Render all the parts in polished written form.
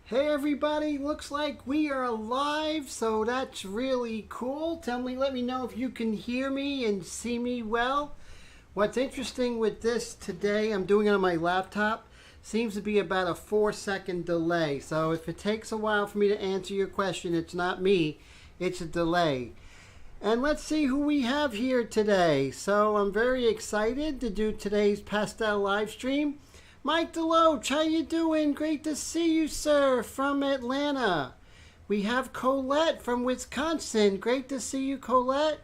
Hey everybody, looks like we are live, so that's really cool. Let me know if you can hear me and see me well. What's interesting with this today, I'm doing it on my laptop, seems to be about a 4-second delay. So if it takes a while for me to answer your question, it's not me, it's a delay. And let's see who we have here today. So I'm very excited to do today's Pastel Livestream. Mike Deloach, how you doing? Great to see you, sir, from Atlanta. We have Colette from Wisconsin. Great to see you, Colette.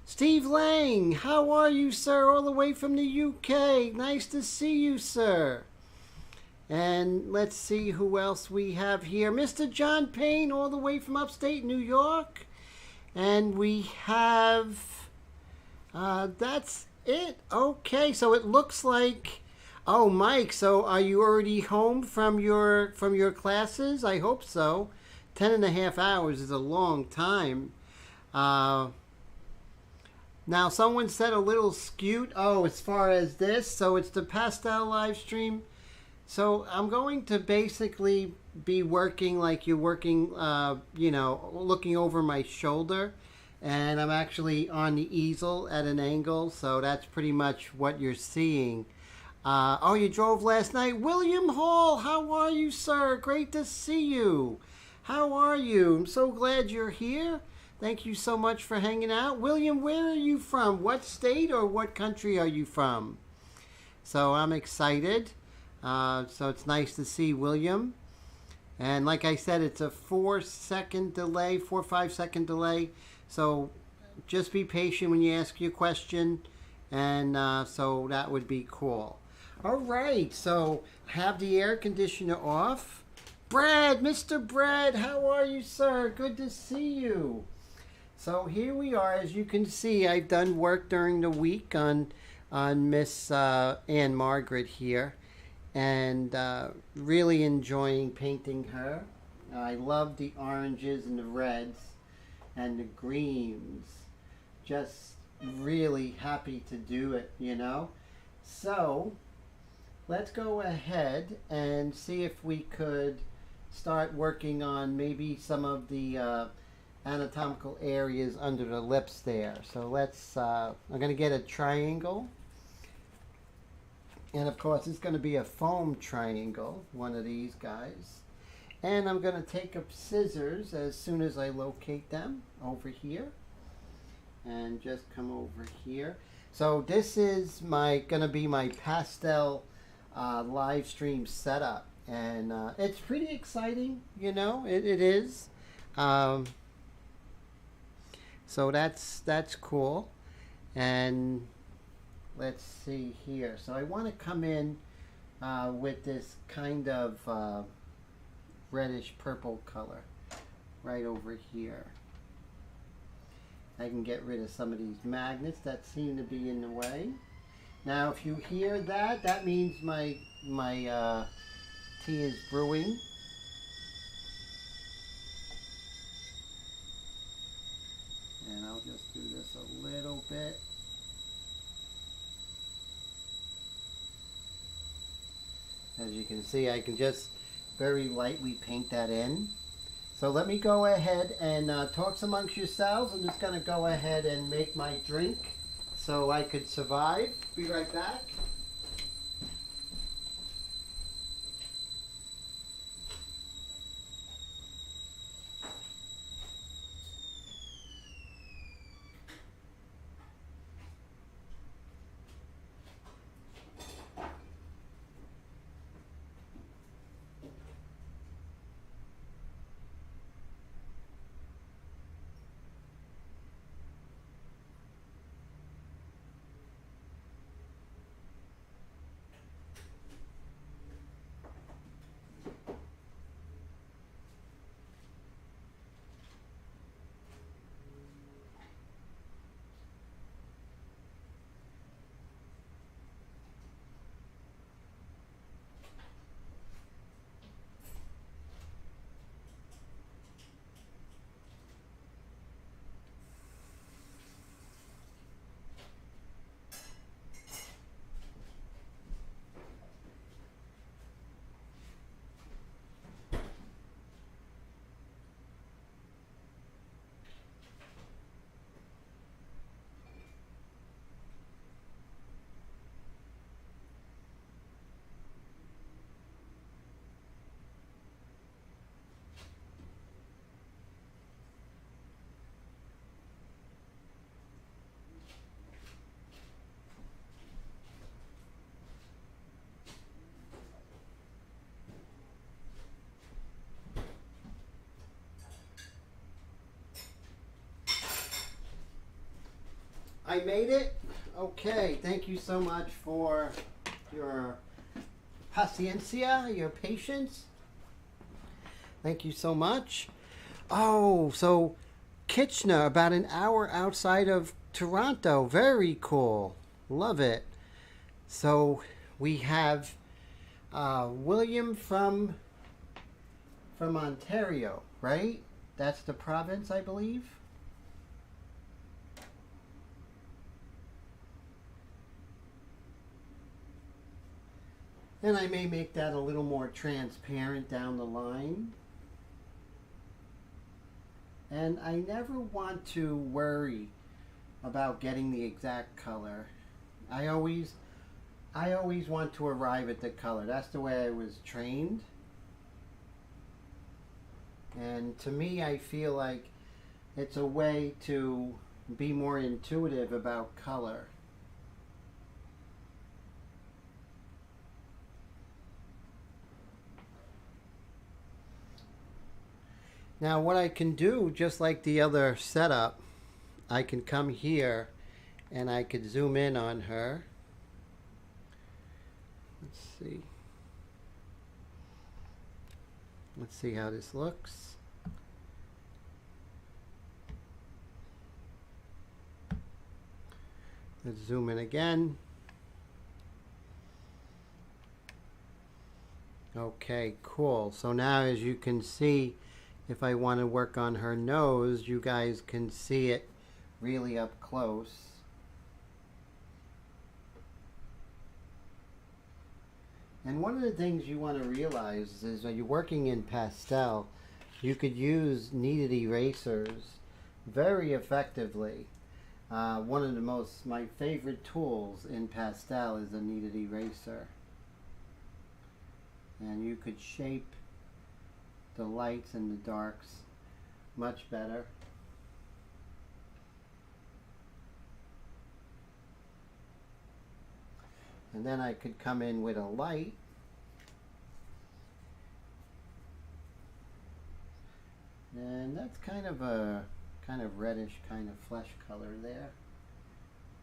Steve Lang, how are you, sir, all the way from the UK? Nice to see you, sir. And let's see who else we have here. Mr. John Payne, all the way from upstate New York. And we have, that's it. Okay, so it looks like, oh, Mike, so are you already home from your classes? I hope so. 10.5 hours is a long time. Now, someone said a little skewed. Oh, as far as this, so it's the Pastel Livestream. So I'm going to basically be working like you're working, looking over my shoulder. And I'm actually on the easel at an angle, so that's pretty much what you're seeing. Oh, you drove last night. William Hall, how are you, sir? Great to see you. How are you? I'm so glad you're here. Thank you so much for hanging out. William, where are you from? What state or what country are you from? So I'm excited. So it's nice to see William. And like I said, it's a 4-second delay, 4 or 5 second delay. So just be patient when you ask your question. And so that would be cool. All right, so have the air conditioner off. Brad, Mr. Brad, how are you, sir? Good to see you. So here we are. As you can see, I've done work during the week on Miss Ann-Margret here. And really enjoying painting her. I love the oranges and the reds and the greens. Just really happy to do it, you know. So let's go ahead and see if we could start working on maybe some of the anatomical areas under the lips there. So let's, I'm going to get a triangle. And of course, it's going to be a foam triangle, one of these guys. And I'm going to take up scissors as soon as I locate them over here. And just come over here. So this is going to be my pastel live stream setup. And it's pretty exciting, you know, it is. So that's cool. And let's see here. So I want to come in with this kind of reddish purple color right over here. I can get rid of some of these magnets that seem to be in the way. Now if you hear that, that means my tea is brewing. And I'll just do this a little bit. As you can see, I can just very lightly paint that in. So let me go ahead and talk amongst yourselves. I'm just going to go ahead and make my drink so I could survive. Be right back. I made it. Okay, thank you so much for your paciencia, your patience. Thank you so much. Oh, so Kitchener, about an hour outside of Toronto. Very cool. Love it. So we have William from Ontario, right? That's the province, I believe. And I may make that a little more transparent down the line. And I never want to worry about getting the exact color. I always want to arrive at the color. That's the way I was trained. And to me, I feel like it's a way to be more intuitive about color. Now what I can do, just like the other setup, I can come here and I could zoom in on her. Let's see. Let's see how this looks. Let's zoom in again. Okay, cool. So now as you can see, if I want to work on her nose, you guys can see it really up close. And one of the things you want to realize is when you're working in pastel, you could use kneaded erasers very effectively. One of my favorite tools in pastel is a kneaded eraser. And you could shape the lights and the darks much better. And then I could come in with a light and that's kind of a reddish kind of flesh color there.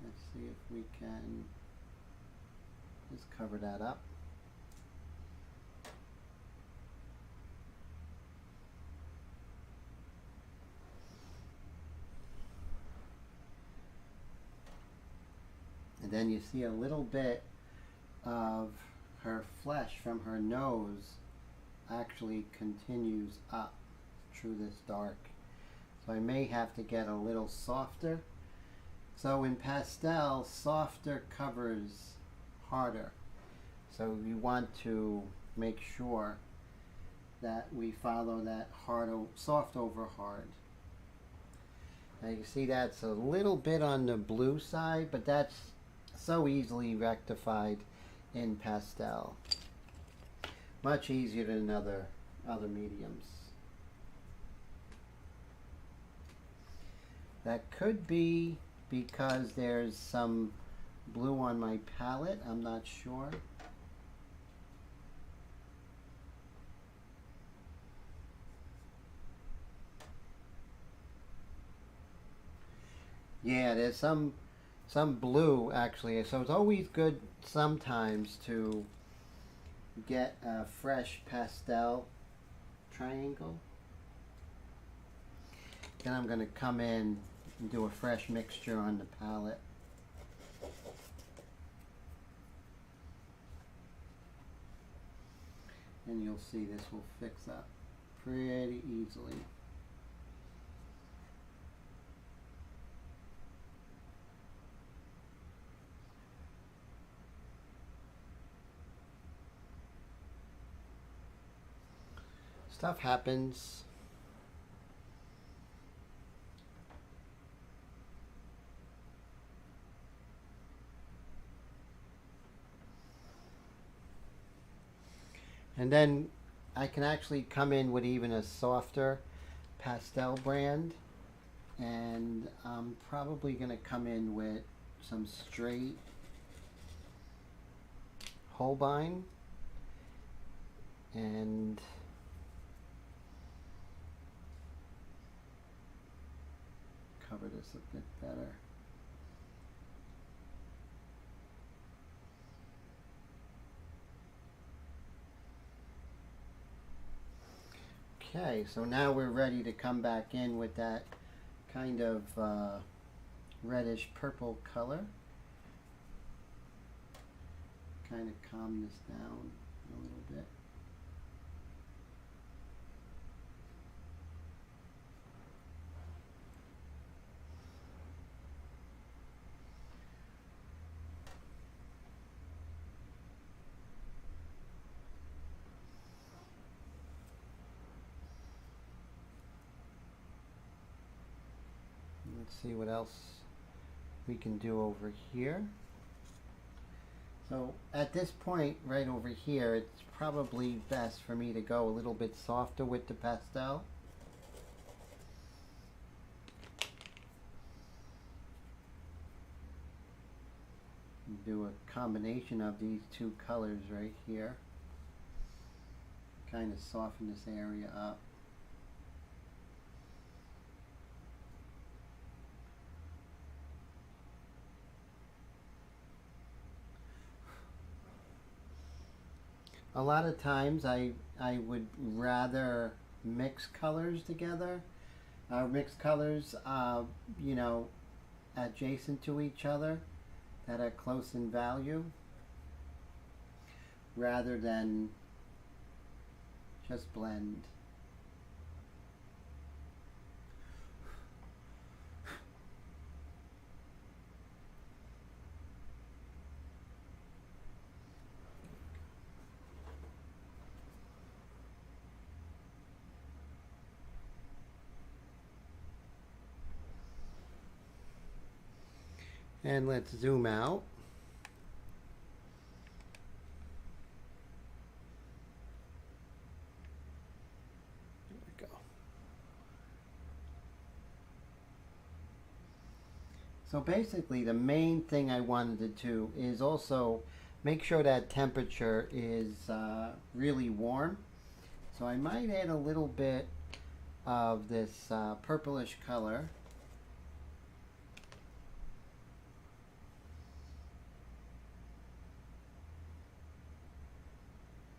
Let's see if we can just cover that up. And then you see a little bit of her flesh from her nose actually continues up through this dark. So I may have to get a little softer. So in pastel, softer covers harder. So you want to make sure that we follow that soft over hard. Now you see that's a little bit on the blue side, but that's so easily rectified in pastel. Much easier than other mediums. That could be because there's some blue on my palette, I'm not sure. Yeah, there's some blue actually, so it's always good sometimes to get a fresh pastel triangle. Then I'm going to come in and do a fresh mixture on the palette. And you'll see this will fix up pretty easily. Stuff happens. And then I can actually come in with even a softer pastel brand, and I'm probably going to come in with some straight Holbein and cover this a bit better. Okay, so now we're ready to come back in with that kind of reddish purple color. Kind of calm this down a little bit. Let's see what else we can do over here. So at this point right over here, it's probably best for me to go a little bit softer with the pastel. Do a combination of these two colors right here. Kind of soften this area up. A lot of times I would rather mix colors together, mix colors, you know, adjacent to each other that are close in value, rather than just blend. And let's zoom out. There we go. So basically the main thing I wanted to do is also make sure that temperature is really warm. So I might add a little bit of this purplish color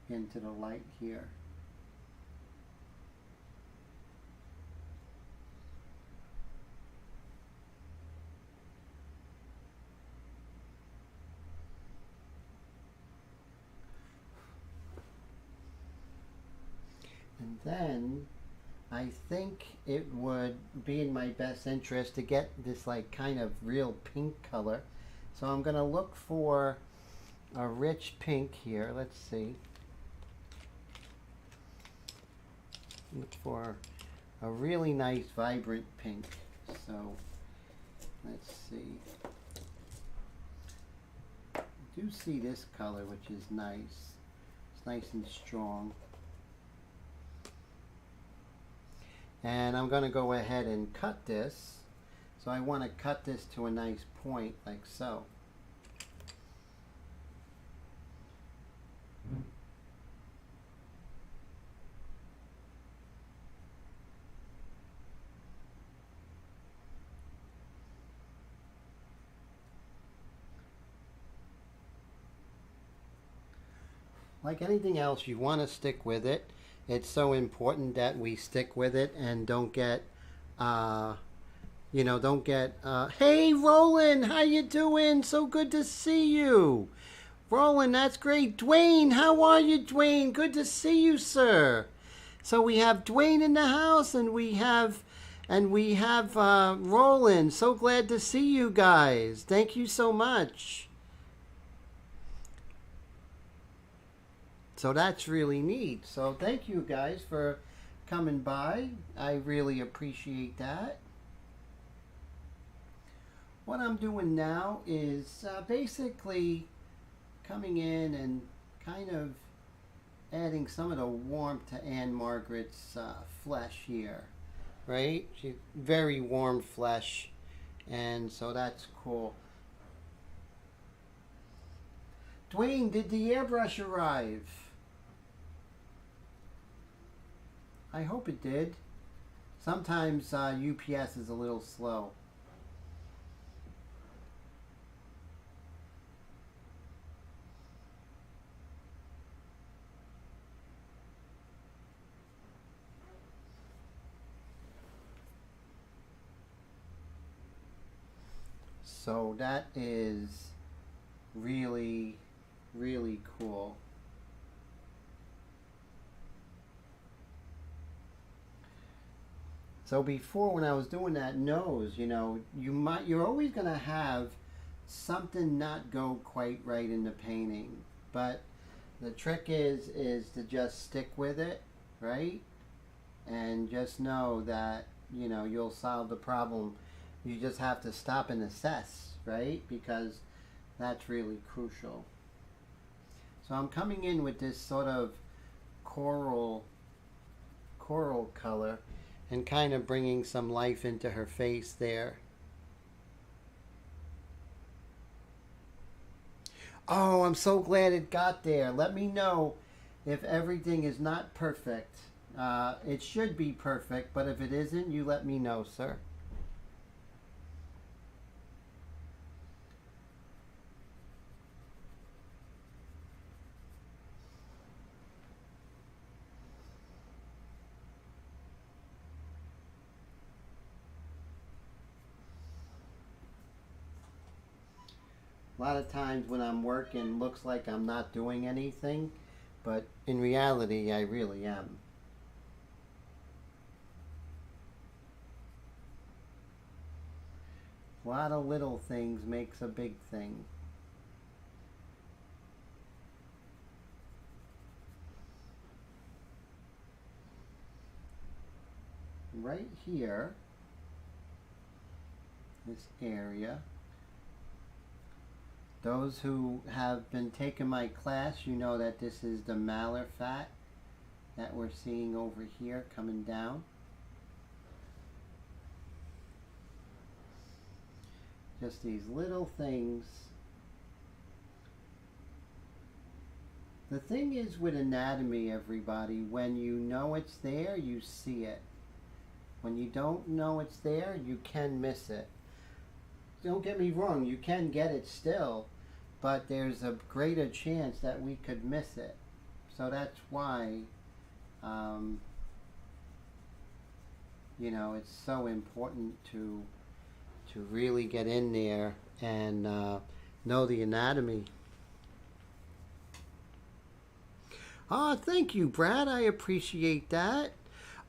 into the light here. And then I think it would be in my best interest to get this like kind of real pink color. So I'm going to look for a rich pink here. Let's see. Look for a really nice vibrant pink. So let's see. I do see this color, which is nice. It's nice and strong. And I'm going to go ahead and cut this. So I want to cut this to a nice point like so. Like anything else, you want to stick with it. It's so important that we stick with it and don't get, you know, don't get, hey, Roland, how you doing? So good to see you. Roland, that's great. Dwayne, how are you, Dwayne? Good to see you, sir. So we have Dwayne in the house, and we have Roland. So glad to see you guys. Thank you so much. So that's really neat. So thank you guys for coming by. I really appreciate that. What I'm doing now is basically coming in and kind of adding some of the warmth to Ann-Margret's flesh here, right? She's very warm flesh, and so that's cool. Dwayne, did the airbrush arrive? I hope it did. Sometimes UPS is a little slow. So that is really, really cool. So before, when I was doing that nose, you know, you're always going to have something not go quite right in the painting. But the trick is to just stick with it, right? And just know that, you know, you'll solve the problem. You just have to stop and assess, right? Because that's really crucial. So I'm coming in with this sort of coral color and kind of bringing some life into her face there. Oh, I'm so glad it got there. Let me know if everything is not perfect. It should be perfect, but if it isn't, you let me know, sir. A lot of times when I'm working, looks like I'm not doing anything, but in reality, I really am. A lot of little things makes a big thing. Right here, this area. Those who have been taking my class, you know that this is the malar fat that we're seeing over here coming down. Just these little things. The thing is with anatomy, everybody, when you know it's there, you see it. When you don't know it's there, you can miss it. Don't get me wrong, you can get it still, but there's a greater chance that we could miss it. So that's why, you know, it's so important to really get in there and know the anatomy. Oh, thank you, Brad. I appreciate that.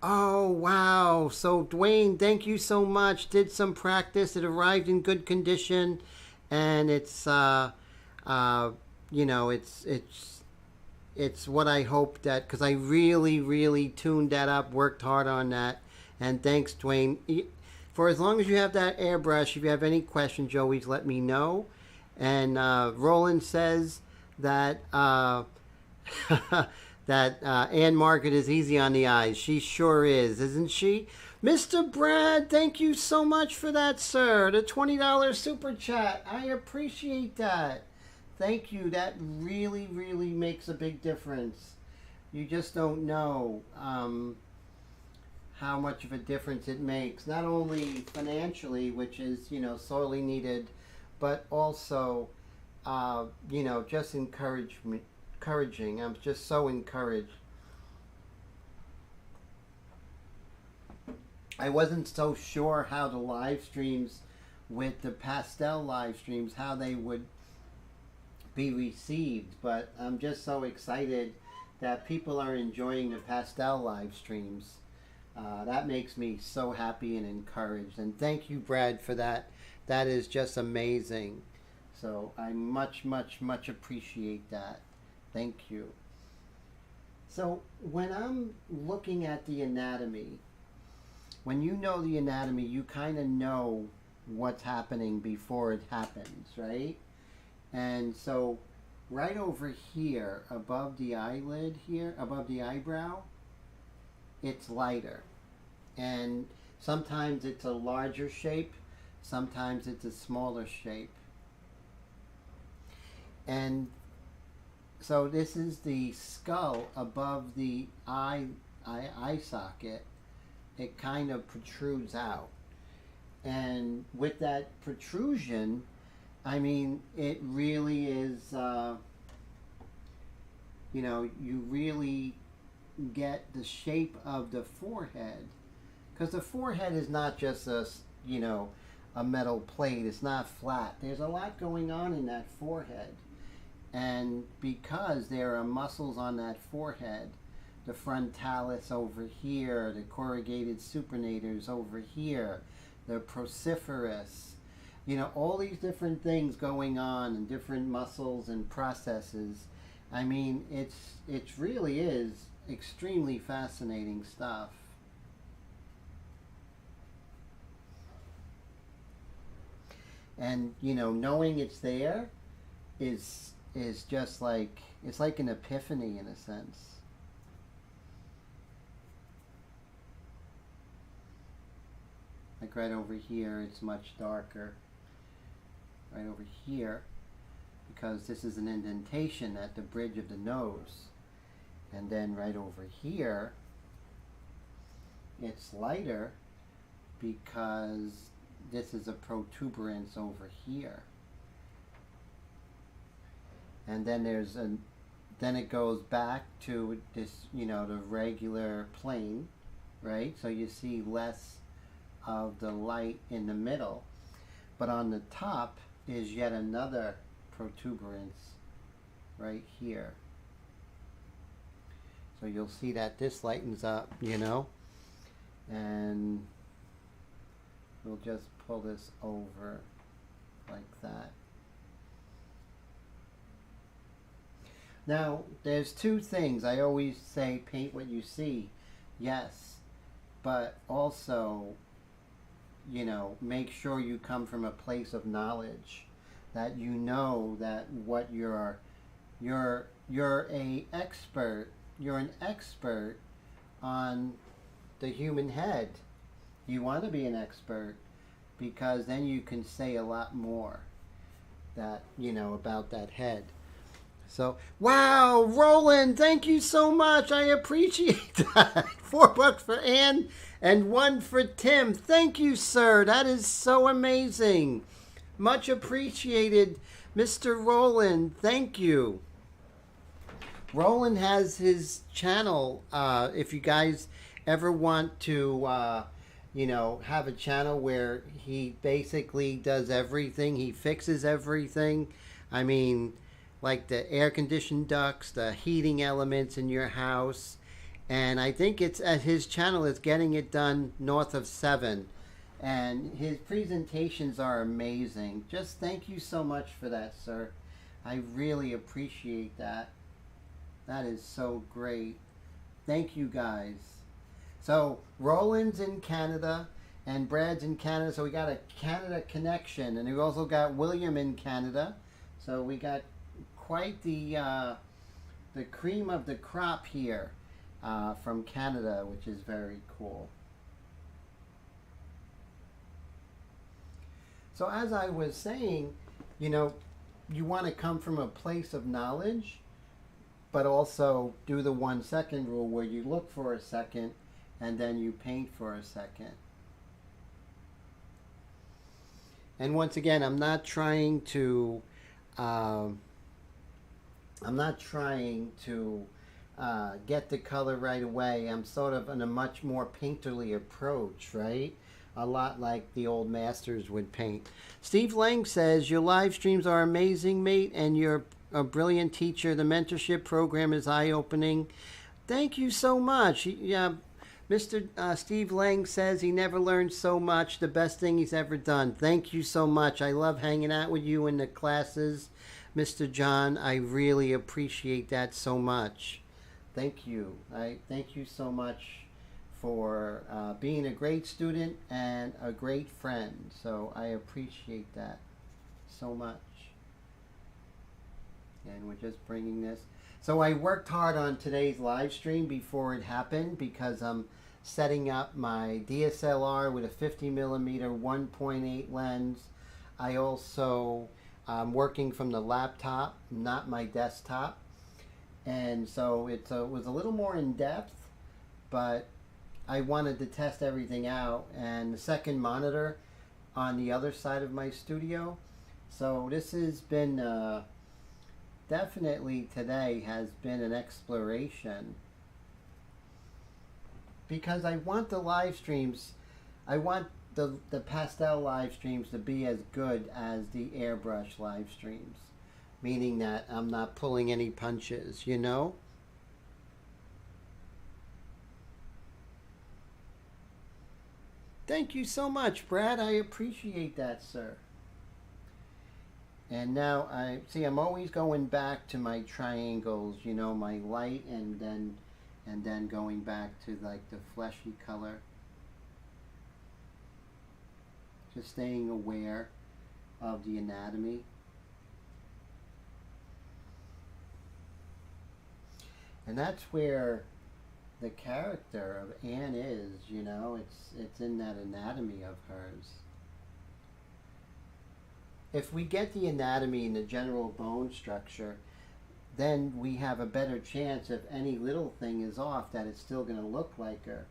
Oh, wow. So, Dwayne, thank you so much. Did some practice. It arrived in good condition. And it's, you know, it's what I hoped that, because I really, really tuned that up, worked hard on that. And thanks, Dwayne. For as long as you have that airbrush, if you have any questions, always let me know. And Roland says that that Ann-Margret is easy on the eyes. She sure is, isn't she? Mr. Brad, thank you so much for that, sir. The $20 super chat. I appreciate that. Thank you. That really, really makes a big difference. You just don't know how much of a difference it makes. Not only financially, which is, you know, sorely needed, but also, you know, just encouraging. I'm just so encouraged. I wasn't so sure how the live streams with the pastel live streams, how they would be received, but I'm just so excited that people are enjoying the pastel live streams. That makes me so happy and encouraged. And thank you, Brad, for that. That is just amazing. So I much, much, much appreciate that. Thank you. So when I'm looking at the anatomy, when you know the anatomy, you kind of know what's happening before it happens, right? And so right over here, above the eyelid here, above the eyebrow, it's lighter. And sometimes it's a larger shape, sometimes it's a smaller shape. And so this is the skull above the eye socket. It kind of protrudes out. And with that protrusion, I mean, it really is, you know, you really get the shape of the forehead. Because the forehead is not just a, you know, a metal plate. It's not flat. There's a lot going on in that forehead. And because there are muscles on that forehead, the frontalis over here, the corrugated supinators over here, the processus, you know, all these different things going on and different muscles and processes. I mean, it really is extremely fascinating stuff. And, you know, knowing it's there is just like, it's like an epiphany in a sense. Like right over here, it's much darker. Right over here, because this is an indentation at the bridge of the nose. And then right over here, it's lighter because this is a protuberance over here. And then then it goes back to this, you know, the regular plane, right? So you see less of the light in the middle. But on the top is yet another protuberance right here. So you'll see that this lightens up, you know, and we'll just pull this over like that. Now, there's two things. I always say paint what you see, yes, but also, you know, make sure you come from a place of knowledge, that you know that what you're an expert on the human head. You want to be an expert because then you can say a lot more that, you know, about that head. So, wow, Roland, thank you so much. I appreciate that. $4 for Ann and $1 for Tim. Thank you, sir. That is so amazing. Much appreciated, Mr. Roland. Thank you. Roland has his channel. If you guys ever want to, you know, have a channel where he basically does everything. He fixes everything. I mean, like the air conditioned ducts, the heating elements in your house. And I think it's at his channel is Getting It Done North of 7. And his presentations are amazing. Just thank you so much for that, sir. I really appreciate that. That is so great. Thank you, guys. So Roland's in Canada and Brad's in Canada. So we got a Canada connection. And we also got William in Canada. So we got quite the cream of the crop here from Canada, which is very cool. So as I was saying, you know, you want to come from a place of knowledge, but also do the 1 second rule where you look for a second and then you paint for a second. And once again, I'm not trying to get the color right away. I'm sort of in a much more painterly approach, right? A lot like the old masters would paint. Steve Lang says, your live streams are amazing, mate, and you're a brilliant teacher. The mentorship program is eye-opening. Thank you so much. Yeah, Mr. Steve Lang says he never learned so much. The best thing he's ever done. Thank you so much. I love hanging out with you in the classes, Mr. John. I really appreciate that so much. Thank you. I thank you so much for being a great student and a great friend. So I appreciate that so much. And we're just bringing this. So I worked hard on today's live stream before it happened because I'm setting up my DSLR with a 50mm 1.8 lens. I also working from the laptop, not my desktop. And so it was a little more in depth, but I wanted to test everything out. And the second monitor on the other side of my studio. So this has been definitely today has been an exploration, because I want the live streams, I want the pastel live streams to be as good as the airbrush live streams, meaning that I'm not pulling any punches, you know? Thank you so much, Brad. I appreciate that, sir. And now I see I'm always going back to my triangles, you know, my light and then going back to like the fleshy color. Just staying aware of the anatomy. And that's where the character of Anne is, you know, it's in that anatomy of hers. If we get the anatomy and the general bone structure, then we have a better chance if any little thing is off that it's still going to look like her.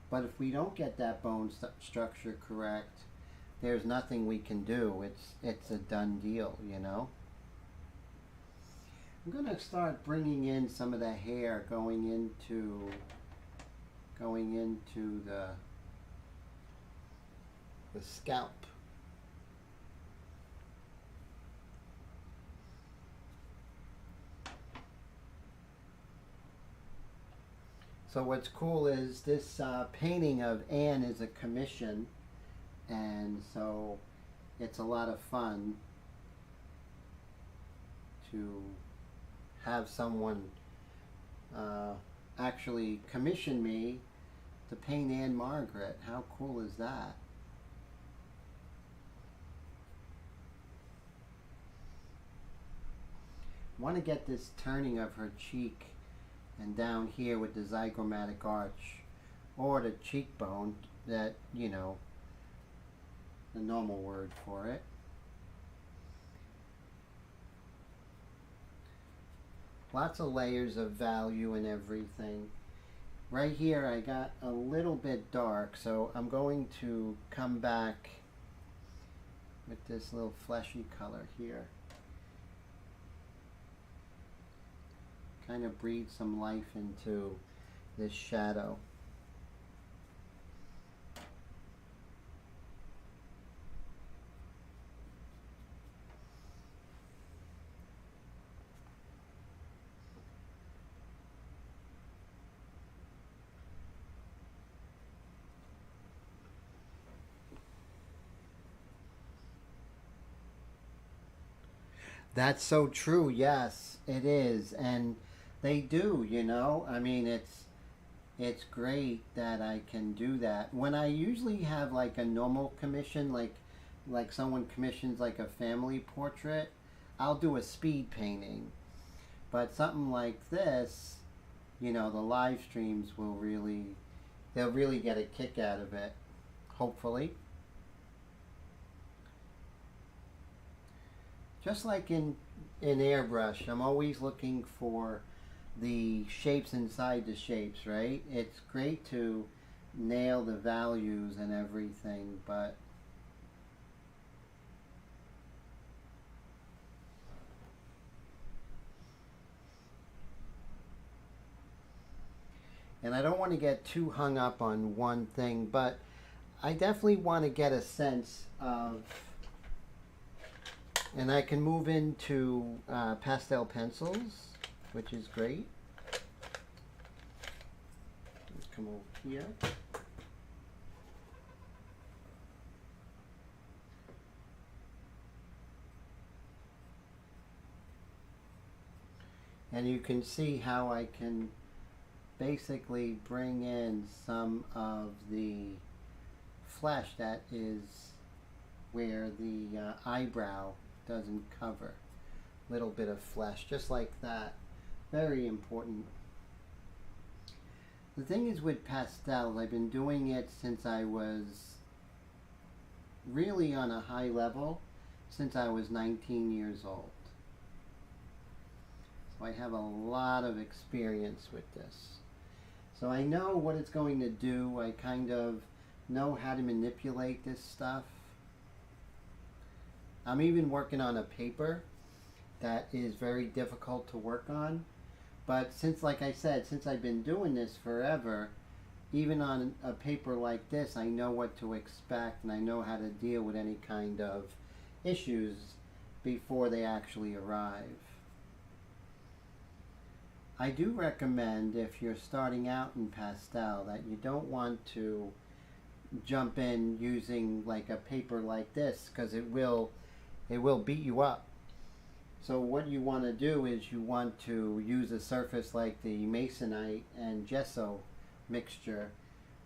But if we don't get that bone structure correct, there's nothing we can do. It's a done deal, you know. I'm going to start bringing in some of the hair going into the scalp. So what's cool is this painting of Anne is a commission, and so it's a lot of fun to have someone actually commission me to paint Ann-Margret. How cool is that? I want to get this turning of her cheek and down here with the zygomatic arch or the cheekbone, that, you know, the normal word for it. Lots of layers of value and everything. Right here I got a little bit dark, so I'm going to come back with this little fleshy color here. Kind of breathe some life into this shadow. That's so true. Yes, it is. And they do, you know. I mean, it's great that I can do that. When I usually have like a normal commission, like someone commissions like a family portrait, I'll do a speed painting. But something like this, you know, the live streams will they'll really get a kick out of it, hopefully. Just like in Airbrush, I'm always looking for the shapes inside the shapes, right? It's great to nail the values and everything, but and I don't want to get too hung up on one thing, but I definitely want to get a sense of, and I can move into Pastel Pencils, which is great. Let's come over here. And you can see how I can basically bring in some of the flesh that is where the eyebrow doesn't cover. Little bit of flesh, just like that. Very important. The thing is with pastels, I've been doing it since I was really on a high level, since I was 19 years old. So I have a lot of experience with this. So I know what it's going to do. I kind of know how to manipulate this stuff. I'm even working on a paper that is very difficult to work on. But since, like I said, since I've been doing this forever, even on a paper like this, I know what to expect and I know how to deal with any kind of issues before they actually arrive. I do recommend, if you're starting out in pastel, that you don't want to jump in using like a paper like this, because it will beat you up. So what you want to do is you want to use a surface like the masonite and gesso mixture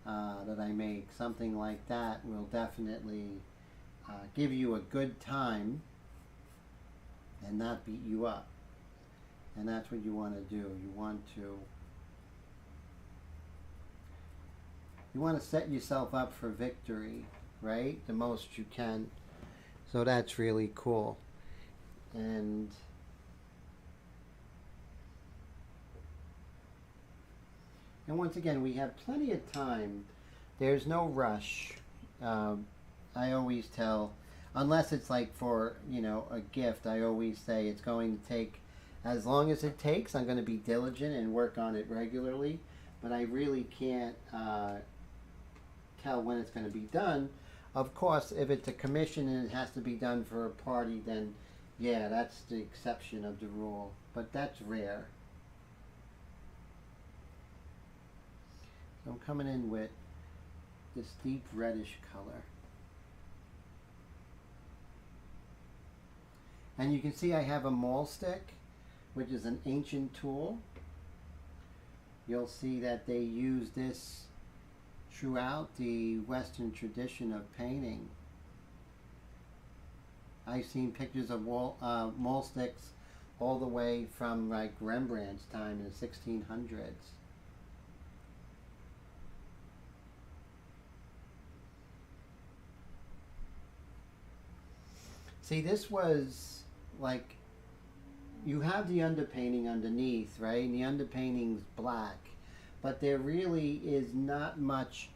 that I make. Something like that will definitely give you a good time and not beat you up. And that's what you want to do. You want to set yourself up for victory, right? The most you can. So that's really cool. And once again, we have plenty of time. There's no rush. I always tell, unless it's like for, you know, a gift, I always say it's going to take as long as it takes. I'm going to be diligent and work on it regularly, but I really can't tell when it's going to be done. Of course, if it's a commission and it has to be done for a party, then yeah, that's the exception of the rule, but that's rare. So I'm coming in with this deep reddish color. And you can see I have a maul stick, which is an ancient tool. You'll see that they use this throughout the Western tradition of painting. I've seen pictures of maul sticks all the way from like Rembrandt's time in the 1600s. See, this was like, you have the underpainting underneath, right? And the underpainting's black, but there really is not much,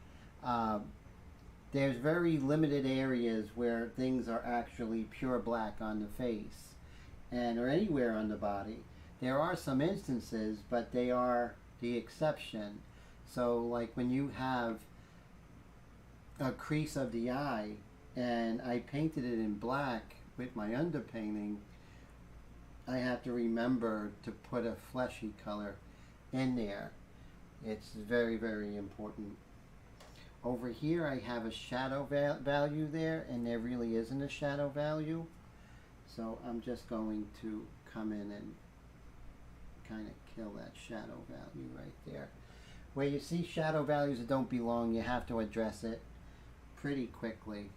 there's very limited areas where things are actually pure black on the face and or anywhere on the body. There are some instances, but they are the exception. So like when you have a crease of the eye and I painted it in black with my underpainting, I have to remember to put a fleshy color in there. It's very, very important. Over here I have a shadow value there, and there really isn't a shadow value. So I'm just going to come in and kind of kill that shadow value right there. Where you see shadow values that don't belong, you have to address it pretty quickly,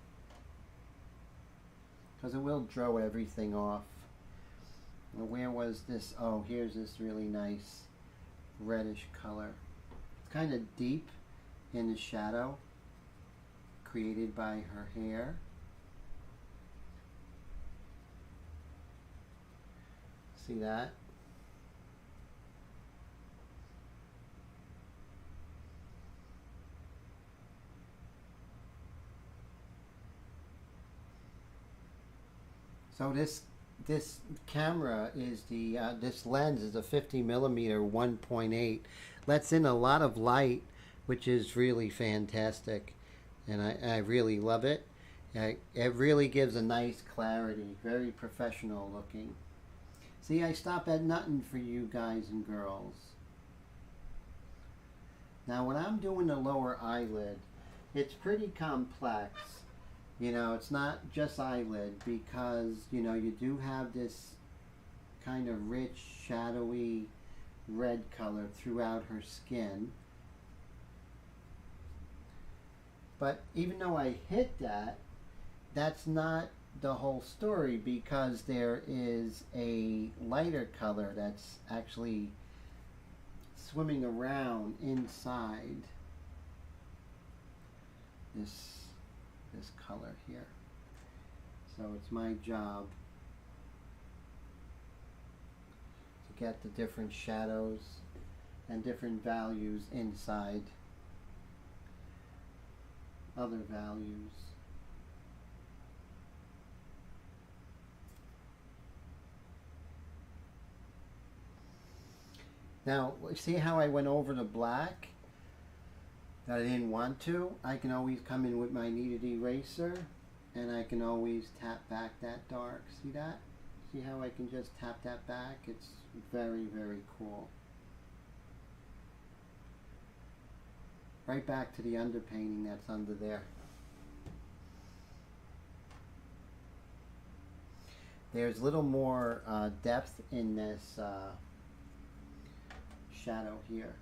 because it will throw everything off. Now, where was this? Oh, here's this really nice reddish color. It's kind of deep in the shadow, created by her hair. See that? So this camera is this lens is a 50mm 1.8. Lets in a lot of light, which is really fantastic, and I really love it. It really gives a nice clarity, very professional looking. See, I stop at nothing for you guys and girls. Now when I'm doing the lower eyelid, it's pretty complex. You know, it's not just eyelid, because, you know, you do have this kind of rich, shadowy red color throughout her skin. But even though I hit that, that's not the whole story, because there is a lighter color that's actually swimming around inside this color here. So it's my job to get the different shadows and different values inside other values. Now, see how I went over the black? that I didn't want to, I can always come in with my kneaded eraser and I can always tap back that dark. See that? See how I can just tap that back? It's very, very cool. Right back to the underpainting that's under there. There's a little more depth in this shadow here.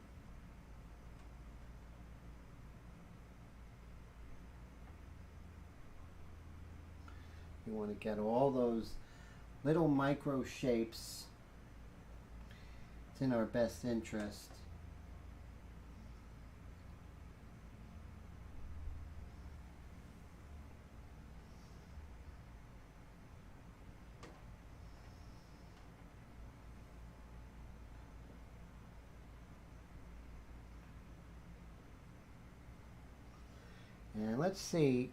You want to get all those little micro shapes. It's in our best interest. And let's see,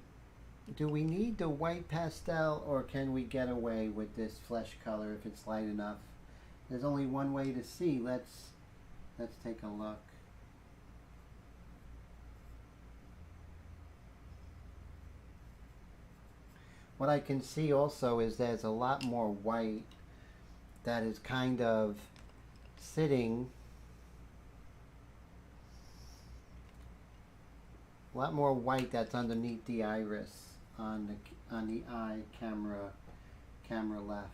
do we need the white pastel or can we get away with this flesh color if it's light enough? There's only one way to see. Let's take a look. What I can see also is there's a lot more white that is kind of sitting. A lot more white that's underneath the iris on the eye camera left.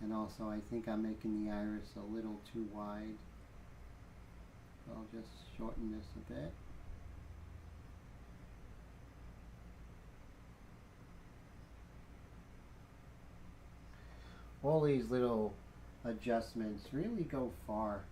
And also I think I'm making the iris a little too wide. I'll just shorten this a bit. All these little adjustments really go far.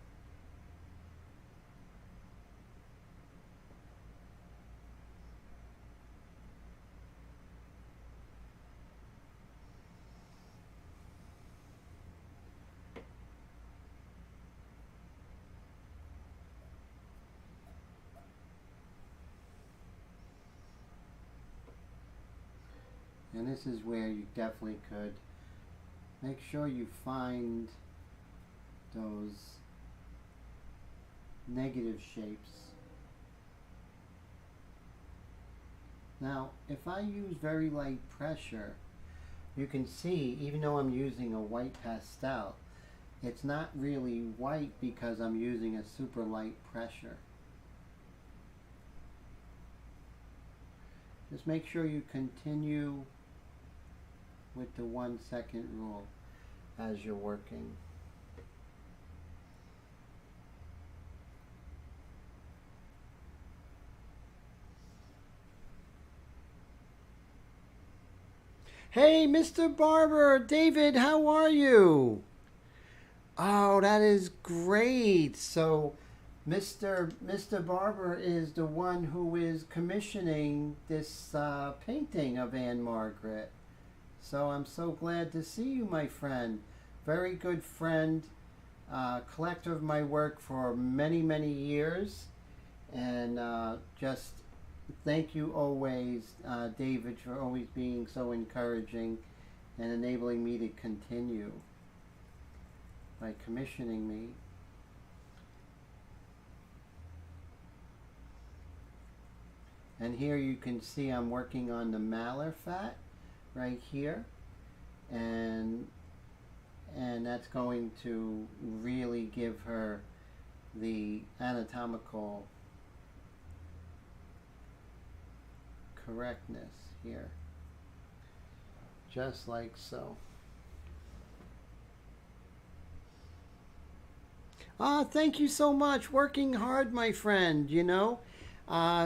And this is where you definitely could make sure you find those negative shapes. Now, if I use very light pressure, you can see, even though I'm using a white pastel, it's not really white because I'm using a super light pressure. Just make sure you continue with the 1 second rule as you're working. Hey, Mr. Barber, David, how are you? Oh, that is great. So Mr. Barber is the one who is commissioning this painting of Ann-Margret. So I'm so glad to see you, my friend. Very good friend, collector of my work for many, many years. And just thank you always, David, for always being so encouraging and enabling me to continue by commissioning me. And here you can see I'm working on the malar fat right here, and that's going to really give her the anatomical correctness here, just like so. Thank you so much. Working hard, my friend, you know.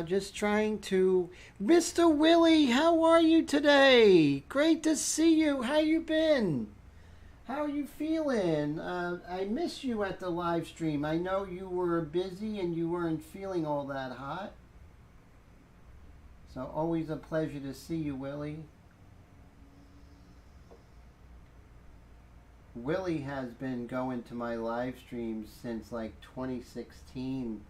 Just trying to... Mr. Willie, how are you today? Great to see you. How you been? How are you feeling? I miss you at the live stream. I know you were busy and you weren't feeling all that hot. So always a pleasure to see you, Willie. Willie has been going to my live streams since like 2016,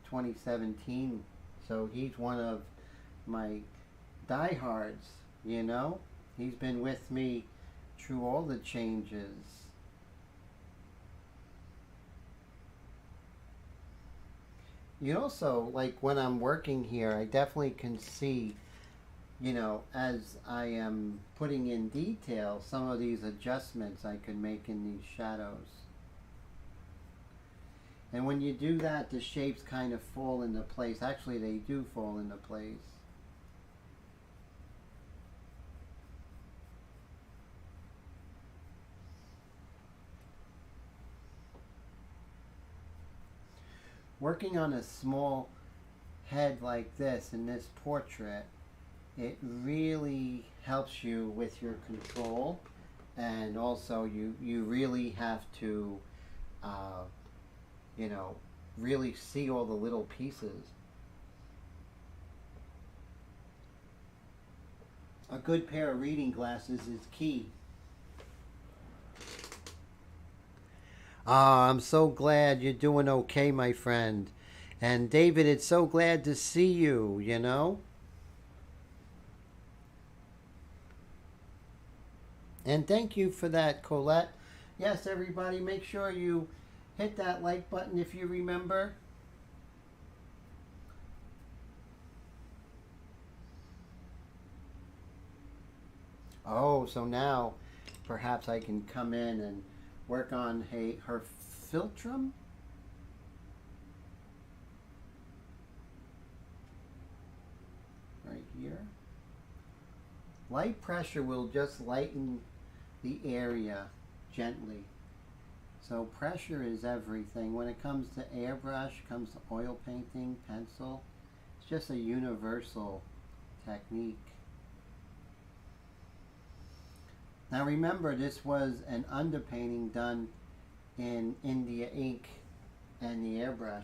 2017. So he's one of my diehards, you know. He's been with me through all the changes. You also, like when I'm working here, I definitely can see, you know, as I am putting in detail, some of these adjustments I could make in these shadows. And when you do that, the shapes kind of fall into place. Actually, they do fall into place. Working on a small head like this in this portrait, it really helps you with your control, and also you really have to you know, really see all the little pieces. A good pair of reading glasses is key. Ah, I'm so glad you're doing okay, my friend. And David, it's so glad to see you, you know? And thank you for that, Colette. Yes, everybody, make sure you hit that like button if you remember. Oh, so now perhaps I can come in and work on her philtrum. Right here. Light pressure will just lighten the area gently. So pressure is everything. When it comes to airbrush, comes to oil painting, pencil, it's just a universal technique. Now remember, this was an underpainting done in India ink and the airbrush.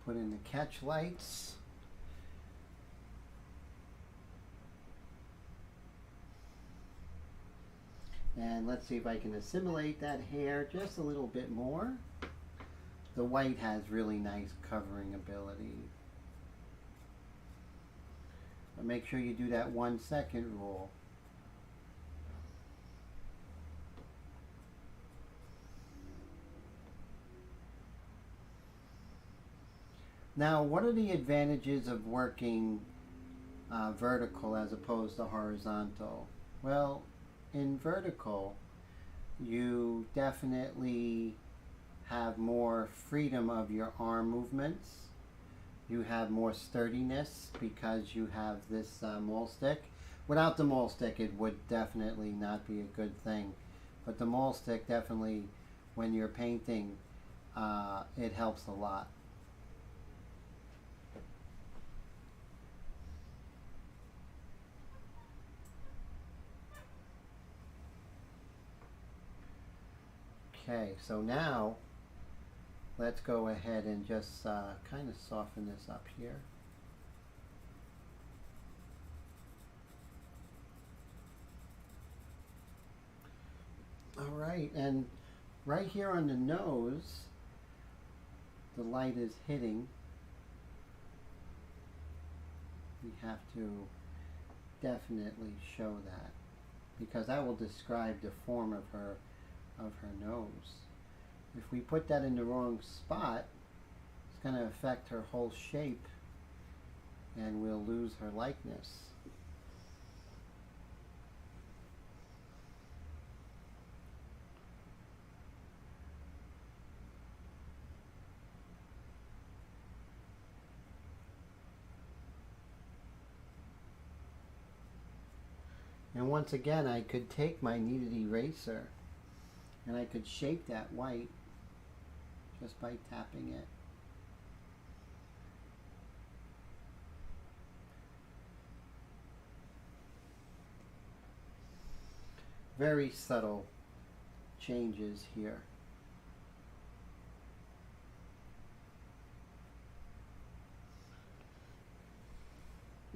Put in the catch lights. And let's see if I can assimilate that hair just a little bit more. The white has really nice covering ability. But make sure you do that 1 second rule. Now, what are the advantages of working vertical as opposed to horizontal? Well, in vertical, you definitely have more freedom of your arm movements. You have more sturdiness because you have this maul stick. Without the maul stick, it would definitely not be a good thing. But the maul stick definitely, when you're painting, it helps a lot. Okay, so now let's go ahead and just kind of soften this up here. All right, and right here on the nose, the light is hitting. We have to definitely show that, because that will describe the form of her nose. If we put that in the wrong spot, it's going to affect her whole shape and we'll lose her likeness. And once again, I could take my kneaded eraser and I could shape that white just by tapping it. Very subtle changes here.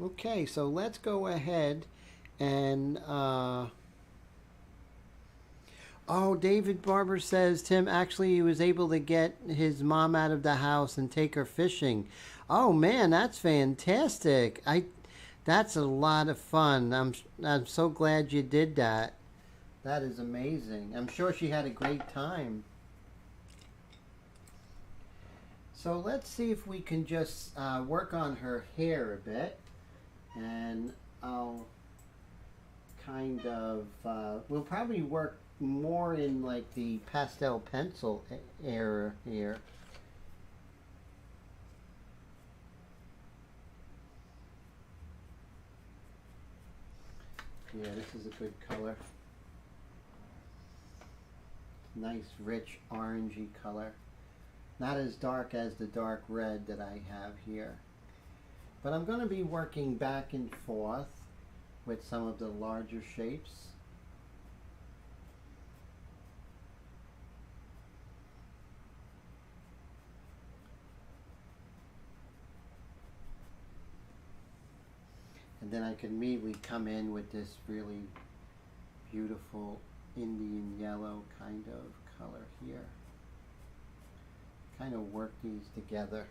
Okay, so let's go ahead and oh, David Barber says Tim actually he was able to get his mom out of the house and take her fishing. Oh man, that's fantastic. That's a lot of fun. I'm so glad you did that. That is amazing. I'm sure she had a great time. So let's see if we can just work on her hair a bit. And I'll kind of, we'll probably work more in like the pastel pencil area here. Yeah, this is a good color. Nice rich orangey color. Not as dark as the dark red that I have here. But I'm going to be working back and forth with some of the larger shapes. And then I can immediately come in with this really beautiful Indian yellow kind of color here. Kind of work these together.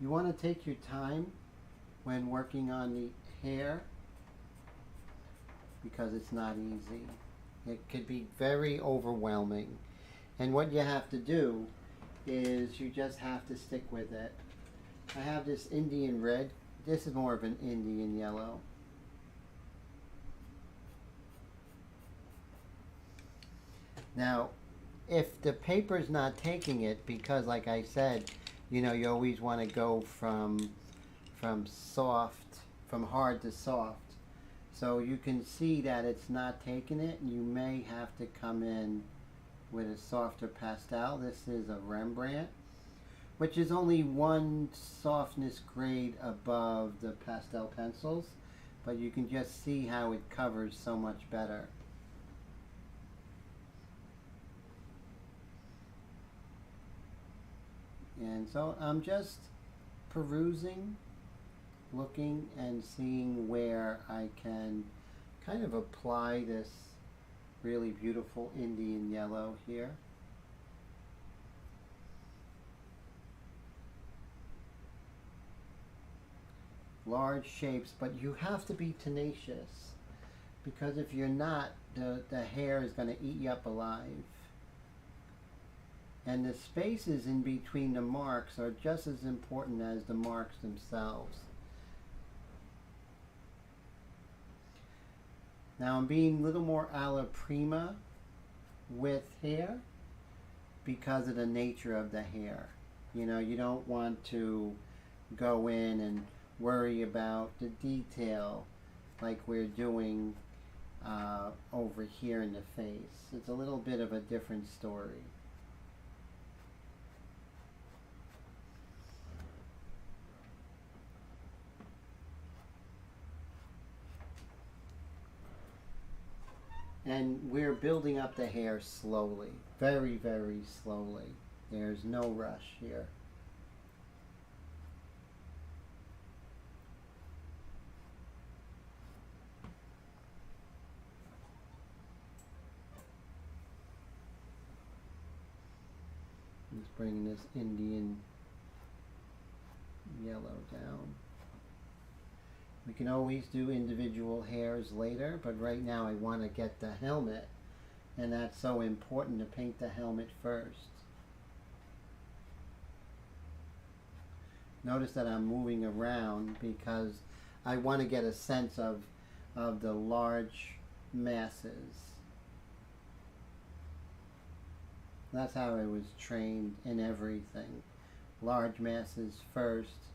You want to take your time when working on the hair because it's not easy. It could be very overwhelming. And what you have to do is you just have to stick with it. I have this Indian red. This is more of an Indian yellow. Now, if the paper's not taking it, because like I said, you know, you always want to go from hard to soft. So you can see that it's not taking it, and you may have to come in with a softer pastel. This is a Rembrandt, which is only one softness grade above the Pastel Pencils, but you can just see how it covers so much better. And so I'm just perusing, looking and seeing where I can kind of apply this really beautiful Indian yellow here. Large shapes, but you have to be tenacious, because if you're not, the hair is going to eat you up alive. And the spaces in between the marks are just as important as the marks themselves. Now I'm being a little more alla prima with hair because of the nature of the hair. You know, you don't want to go in and worry about the detail like we're doing over here in the face. It's a little bit of a different story. And we're building up the hair slowly, very, very slowly. There's no rush here. Just bringing this Indian yellow down. We can always do individual hairs later, but right now I want to get the helmet, and that's so important to paint the helmet first. Notice that I'm moving around because I want to get a sense of the large masses. That's how I was trained in everything. Large masses first,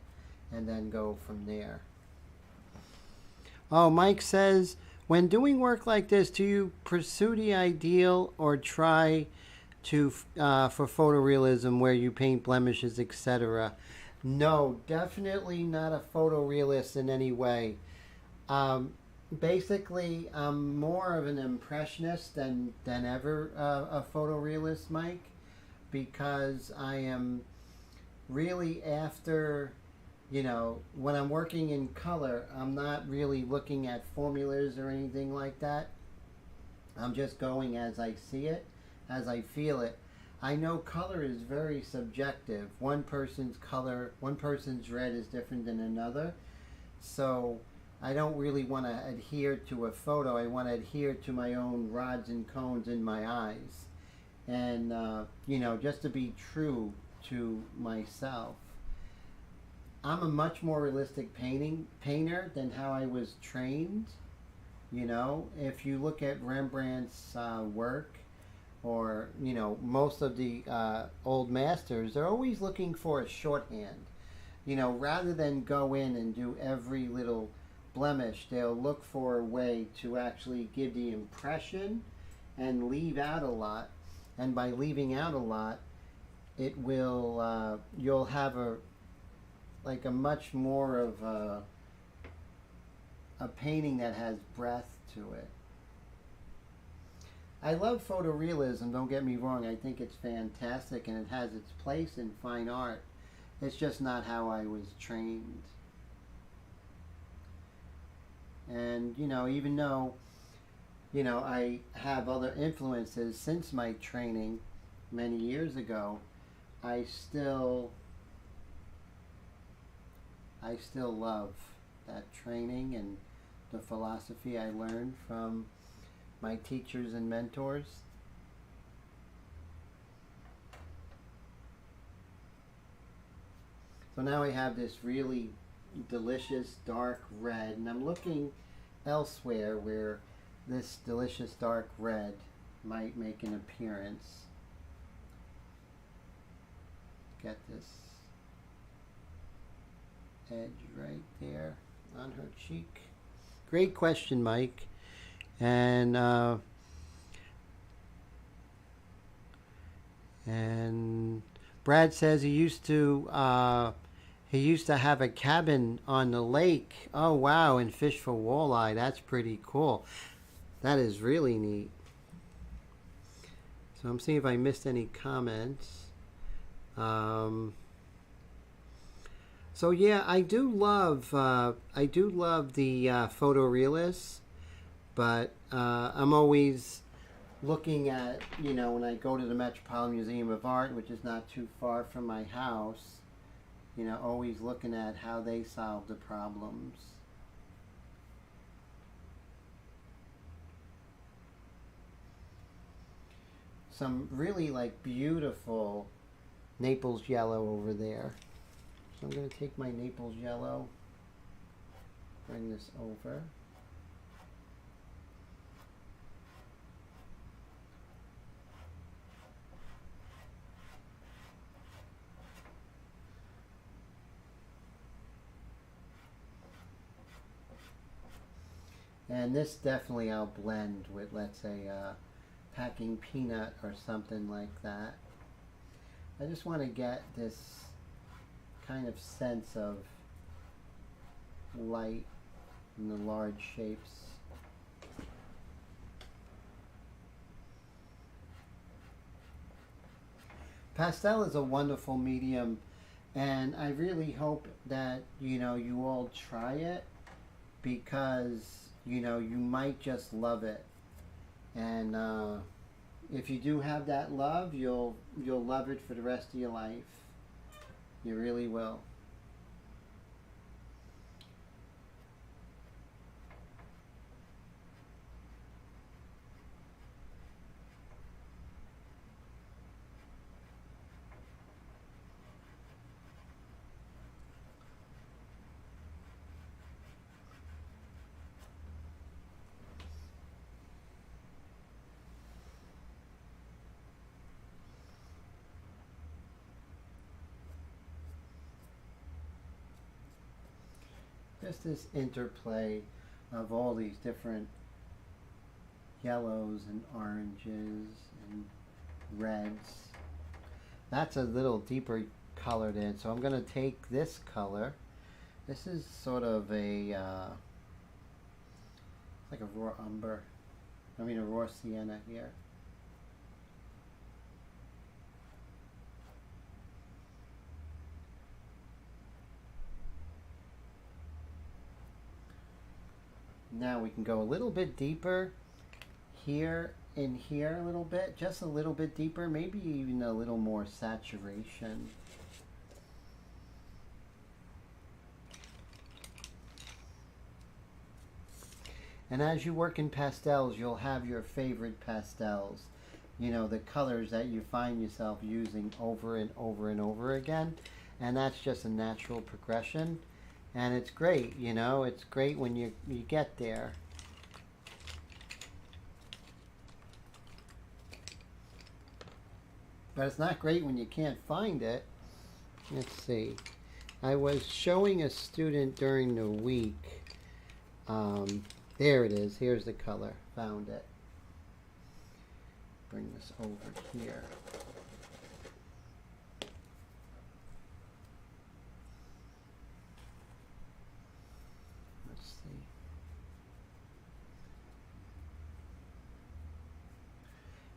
and then go from there. Oh, Mike says, when doing work like this, do you pursue the ideal or try to for photorealism where you paint blemishes, etc.? No, definitely not a photorealist in any way. Basically, I'm more of an impressionist than ever a photorealist, Mike, because I am really after you know, when I'm working in color, I'm not really looking at formulas or anything like that. I'm just going as I see it, as I feel it. I know color is very subjective. One person's color, one person's red is different than another. So I don't really want to adhere to a photo. I want to adhere to my own rods and cones in my eyes. And, you know, just to be true to myself. I'm a much more realistic painter than how I was trained. You know, if you look at Rembrandt's work, or, you know, most of the old masters, they're always looking for a shorthand. You know, rather than go in and do every little blemish, they'll look for a way to actually give the impression and leave out a lot. And by leaving out a lot, it will, you'll have a much more of a painting that has breath to it. I love photorealism, don't get me wrong. I think it's fantastic and it has its place in fine art. It's just not how I was trained. And, you know, even though, you know, I have other influences since my training many years ago, I still love that training and the philosophy I learned from my teachers and mentors. So now I have this really delicious dark red, and I'm looking elsewhere where this delicious dark red might make an appearance. Get this edge right there on her cheek. Great question, Mike. And Brad says he used to have a cabin on the lake. Oh wow, and fish for walleye. That's pretty cool. That is really neat. So I'm seeing if I missed any comments. So yeah, I do love the photorealists, but I'm always looking at, you know, when I go to the Metropolitan Museum of Art, which is not too far from my house, you know, always looking at how they solve the problems. Some really like beautiful Naples yellow over there. So I'm going to take my Naples yellow, bring this over. And this definitely I'll blend with, let's say, packing peanut or something like that. I just want to get this kind of sense of light in the large shapes. Pastel is a wonderful medium, and I really hope that, you know, you all try it, because, you know, you might just love it. And if you do have that love, you'll love it for the rest of your life. You really will. Just this interplay of all these different yellows and oranges and reds. That's a little deeper colored in, so I'm going to take this color. This is sort of a like a raw umber. I mean a raw sienna here. Now we can go a little bit deeper here and here a little bit, just a little bit deeper, maybe even a little more saturation. And as you work in pastels, you'll have your favorite pastels. You know, the colors that you find yourself using over and over and over again. And that's just a natural progression. And it's great, you know, it's great when you get there. But it's not great when you can't find it. Let's see. I was showing a student during the week. There it is. Here's the color. Found it. Bring this over here. Let's see.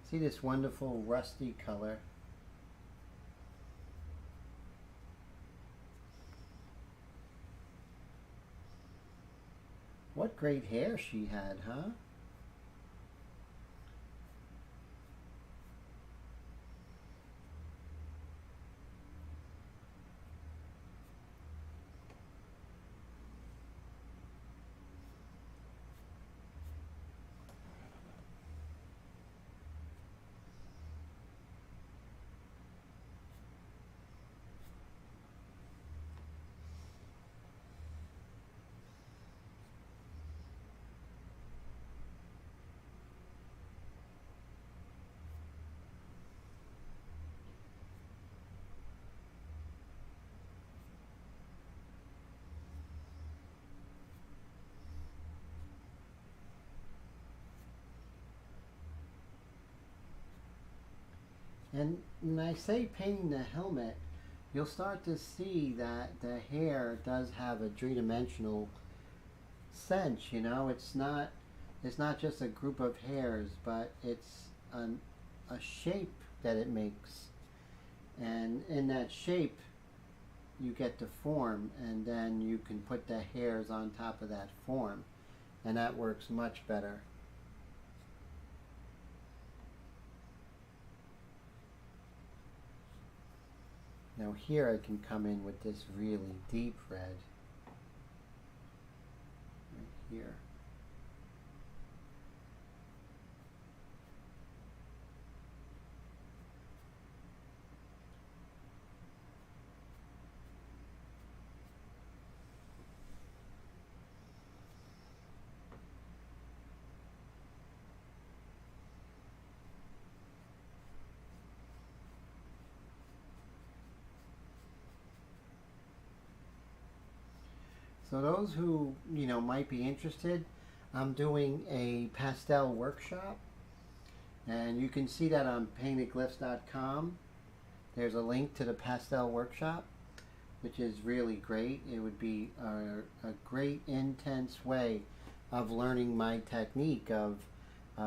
See this wonderful rusty color? What great hair she had, huh? And when I say painting the helmet, you'll start to see that the hair does have a three-dimensional sense, you know. It's not just a group of hairs, but it's a shape that it makes. And in that shape, you get the form, and then you can put the hairs on top of that form. And that works much better. Now here I can come in with this really deep red. Right here. So those who, you know, might be interested, I'm doing a pastel workshop, and you can see that on paintedglyphs.com. There's a link to the pastel workshop, which is really great. It would be a great intense way of learning my technique of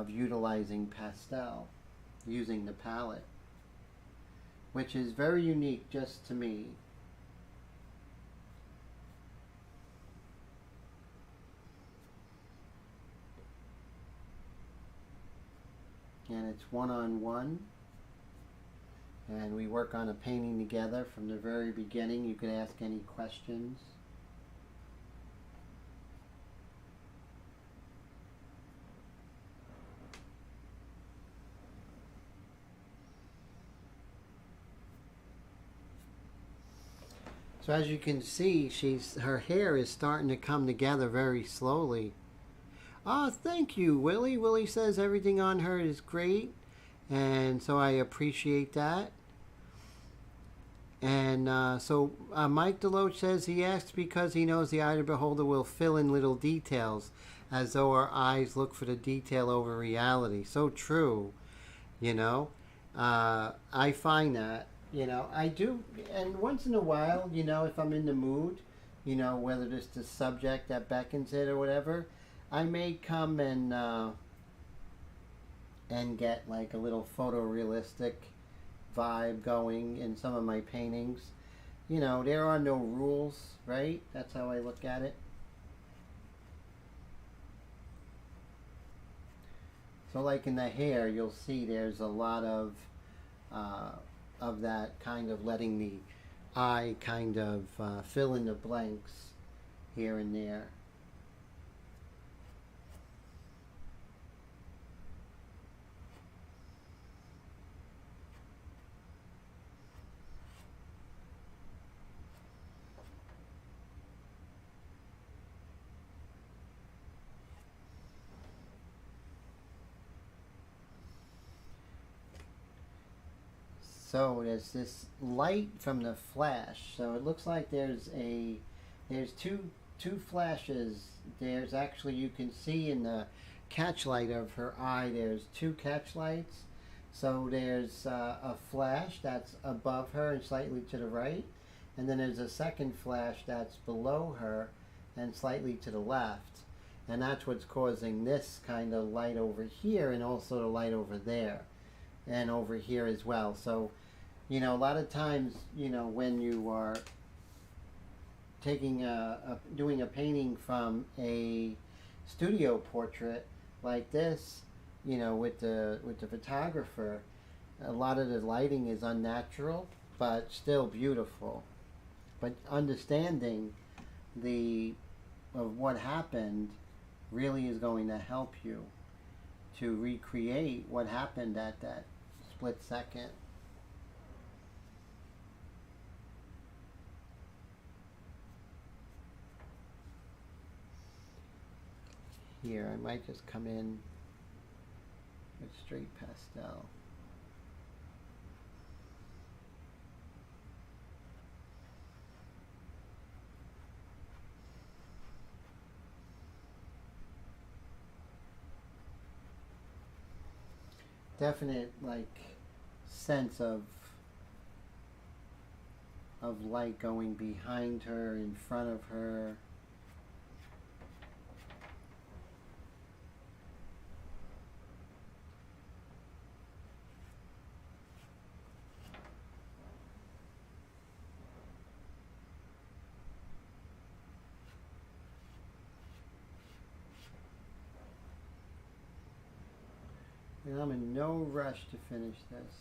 utilizing pastel, using the palette, which is very unique just to me. And it's one-on-one, and we work on a painting together from the very beginning. You can ask any questions. So as you can see, her hair is starting to come together very slowly. Oh, thank you, Willie. Willie says everything on her is great, and so I appreciate that. And so Mike Deloach says he asked because he knows the eye of the beholder will fill in little details, as though our eyes look for the detail over reality. So true, you know. I find that, you know, I do, and once in a while, you know, if I'm in the mood, you know, whether it's the subject that beckons it or whatever, I may come and get like a little photorealistic vibe going in some of my paintings. You know, there are no rules, right? That's how I look at it. So like in the hair, you'll see there's a lot of that kind of letting the eye kind of fill in the blanks here and there. So there's this light from the flash. So it looks like there's two flashes. There's actually, you can see in the catch light of her eye, there's two catch lights. So there's a flash that's above her and slightly to the right, and then there's a second flash that's below her and slightly to the left, and that's what's causing this kind of light over here, and also the light over there and over here as well. So, you know, a lot of times, you know, when you are taking doing a painting from a studio portrait like this, you know, with the photographer, a lot of the lighting is unnatural, but still beautiful. But understanding of what happened really is going to help you to recreate what happened at that split second. Here, I might just come in with straight pastel. Definite, like, sense of light going behind her, in front of her. And I'm in no rush to finish this.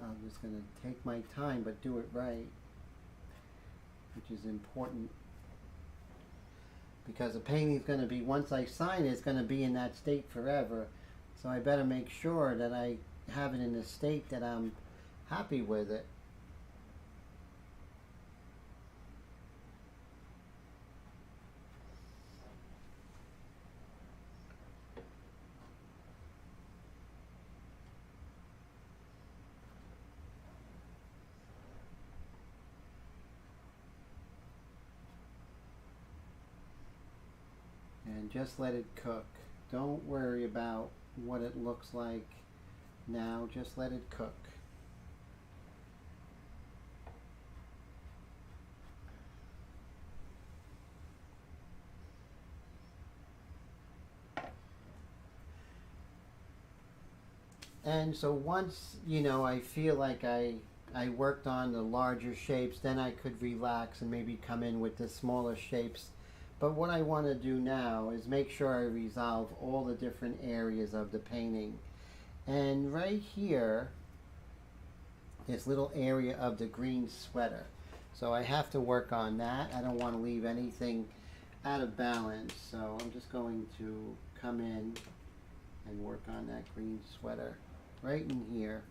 I'm just going to take my time, but do it right, which is important. Because the painting is going to be, once I sign it, it's going to be in that state forever. So I better make sure that I have it in a state that I'm happy with it. And just let it cook. Don't worry about what it looks like now. Just let it cook. And so once, you know, I feel like I worked on the larger shapes, then I could relax and maybe come in with the smaller shapes. But what I want to do now is make sure I resolve all the different areas of the painting. And right here, this little area of the green sweater. So I have to work on that. I don't want to leave anything out of balance. So I'm just going to come in and work on that green sweater right in here.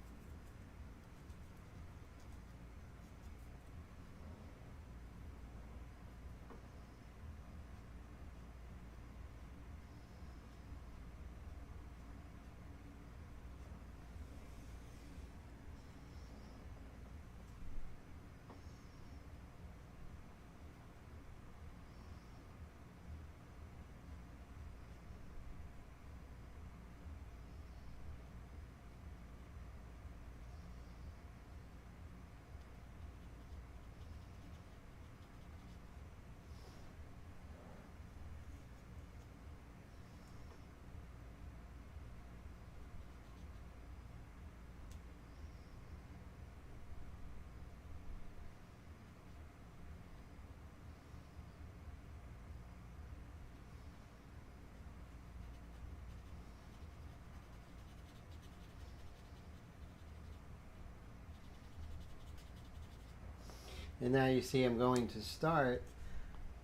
And now you see I'm going to start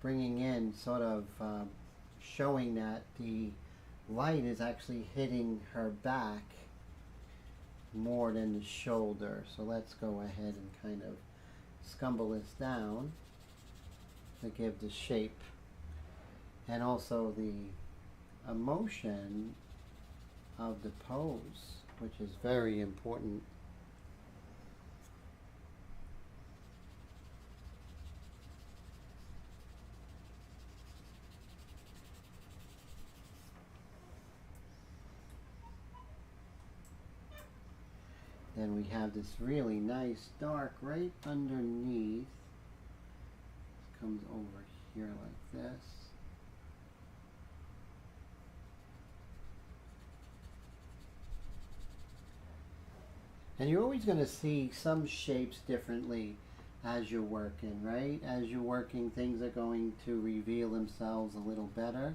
bringing in sort of showing that the light is actually hitting her back more than the shoulder. So let's go ahead and kind of scumble this down to give the shape and also the emotion of the pose, which is very important. Then we have this really nice dark right underneath. This comes over here like this. And you're always going to see some shapes differently as you're working, right? As you're working, things are going to reveal themselves a little better.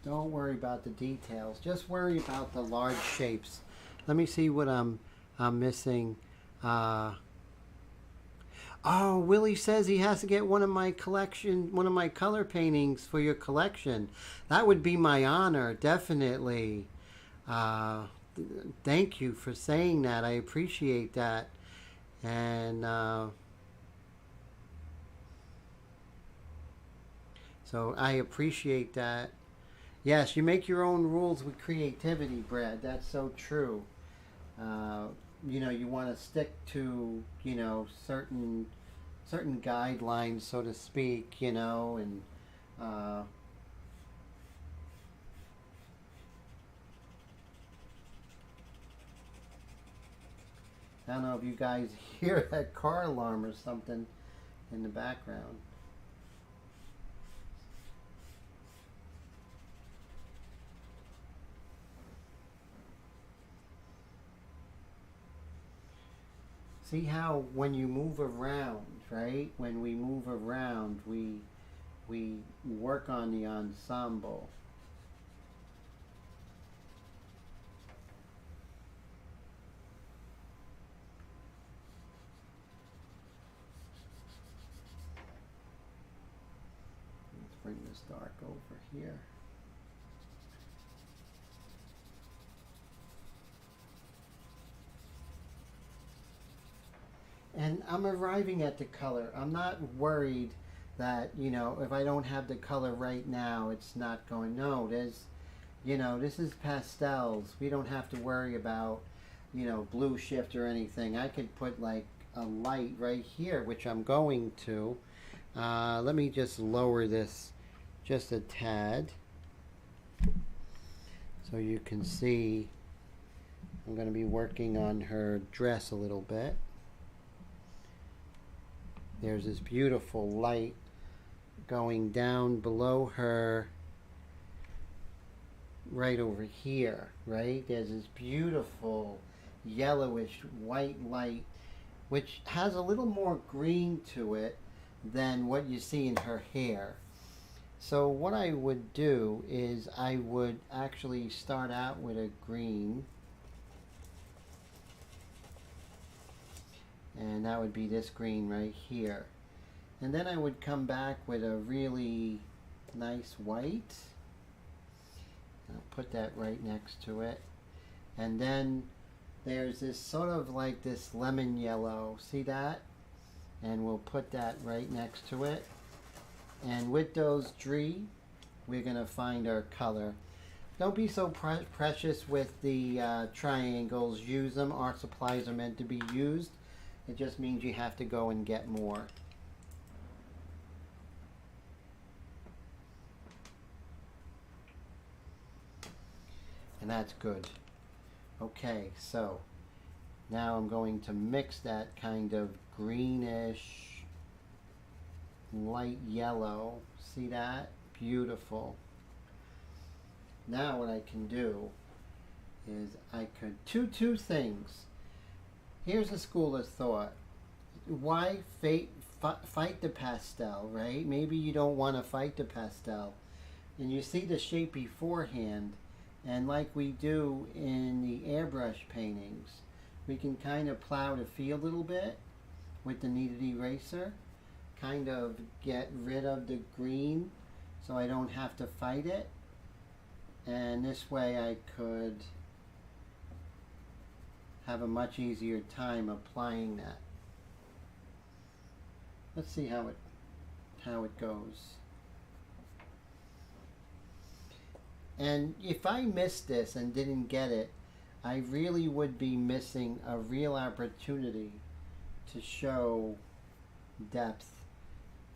Don't worry about the details. Just worry about the large shapes. Let me see what I'm missing. Oh, Willie says he has to get one of my color paintings for your collection. That would be my honor, definitely. Thank you for saying that. I appreciate that. And so I appreciate that. Yes, you make your own rules with creativity, Brad. That's so true. You know, you want to stick to, you know, certain guidelines, so to speak, you know, and I don't know if you guys hear that car alarm or something in the background. See how when you move around, right? When we move around, we work on the ensemble. Let's bring this dark over here. And I'm arriving at the color. I'm not worried that, you know, if I don't have the color right now, it's not going. No, there's, you know, this is pastels. We don't have to worry about, you know, blue shift or anything. I could put like a light right here, which I'm going to. Let me just lower this just a tad so you can see I'm going to be working on her dress a little bit. There's this beautiful light going down below her right over here, right? There's this beautiful yellowish white light which has a little more green to it than what you see in her hair. So what I would do is I would actually start out with a green, and that would be this green right here. And then I would come back with a really nice white. I'll put that right next to it. And then there's this sort of like this lemon yellow. See that? And we'll put that right next to it. And with those three, we're going to find our color. Don't be so precious with the triangles. Use them. Art supplies are meant to be used. It just means you have to go and get more. And that's good. Okay, so now I'm going to mix that kind of greenish light yellow. See that? Beautiful. Now what I can do is I could two things. Here's a school of thought. Why fight the pastel, right? Maybe you don't want to fight the pastel. And you see the shape beforehand. And like we do in the airbrush paintings, we can kind of plow the field a little bit with the kneaded eraser. Kind of get rid of the green so I don't have to fight it. And this way I could have a much easier time applying that. Let's see how it goes. And if I missed this and didn't get it, I really would be missing a real opportunity to show depth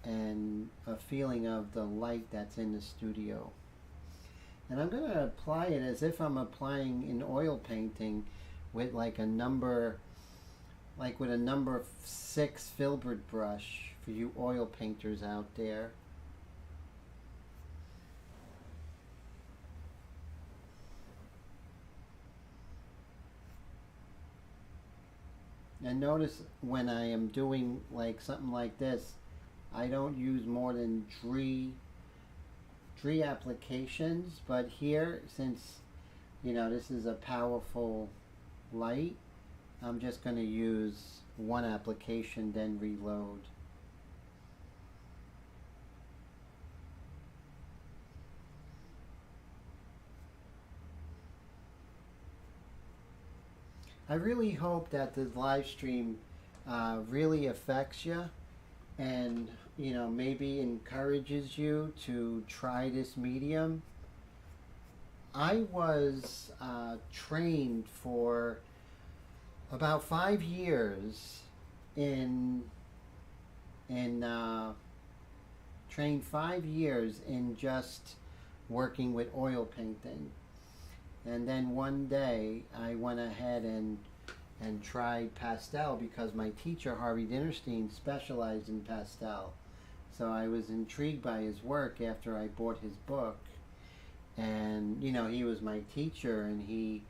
and a feeling of the light that's in the studio. And I'm going to apply it as if I'm applying an oil painting with like a number 6 filbert brush for you oil painters out there. And notice when I am doing like something like this, I don't use more than three applications, but here, since you know this is a powerful light, I'm just going to use one application, then reload. I really hope that the live stream really affects you and, you know, maybe encourages you to try this medium. I was trained for about 5 years trained 5 years in just working with oil painting. And then one day I went ahead and tried pastel because my teacher, Harvey Dinnerstein, specialized in pastel. So I was intrigued by his work after I bought his book. And, you know, he was my teacher and he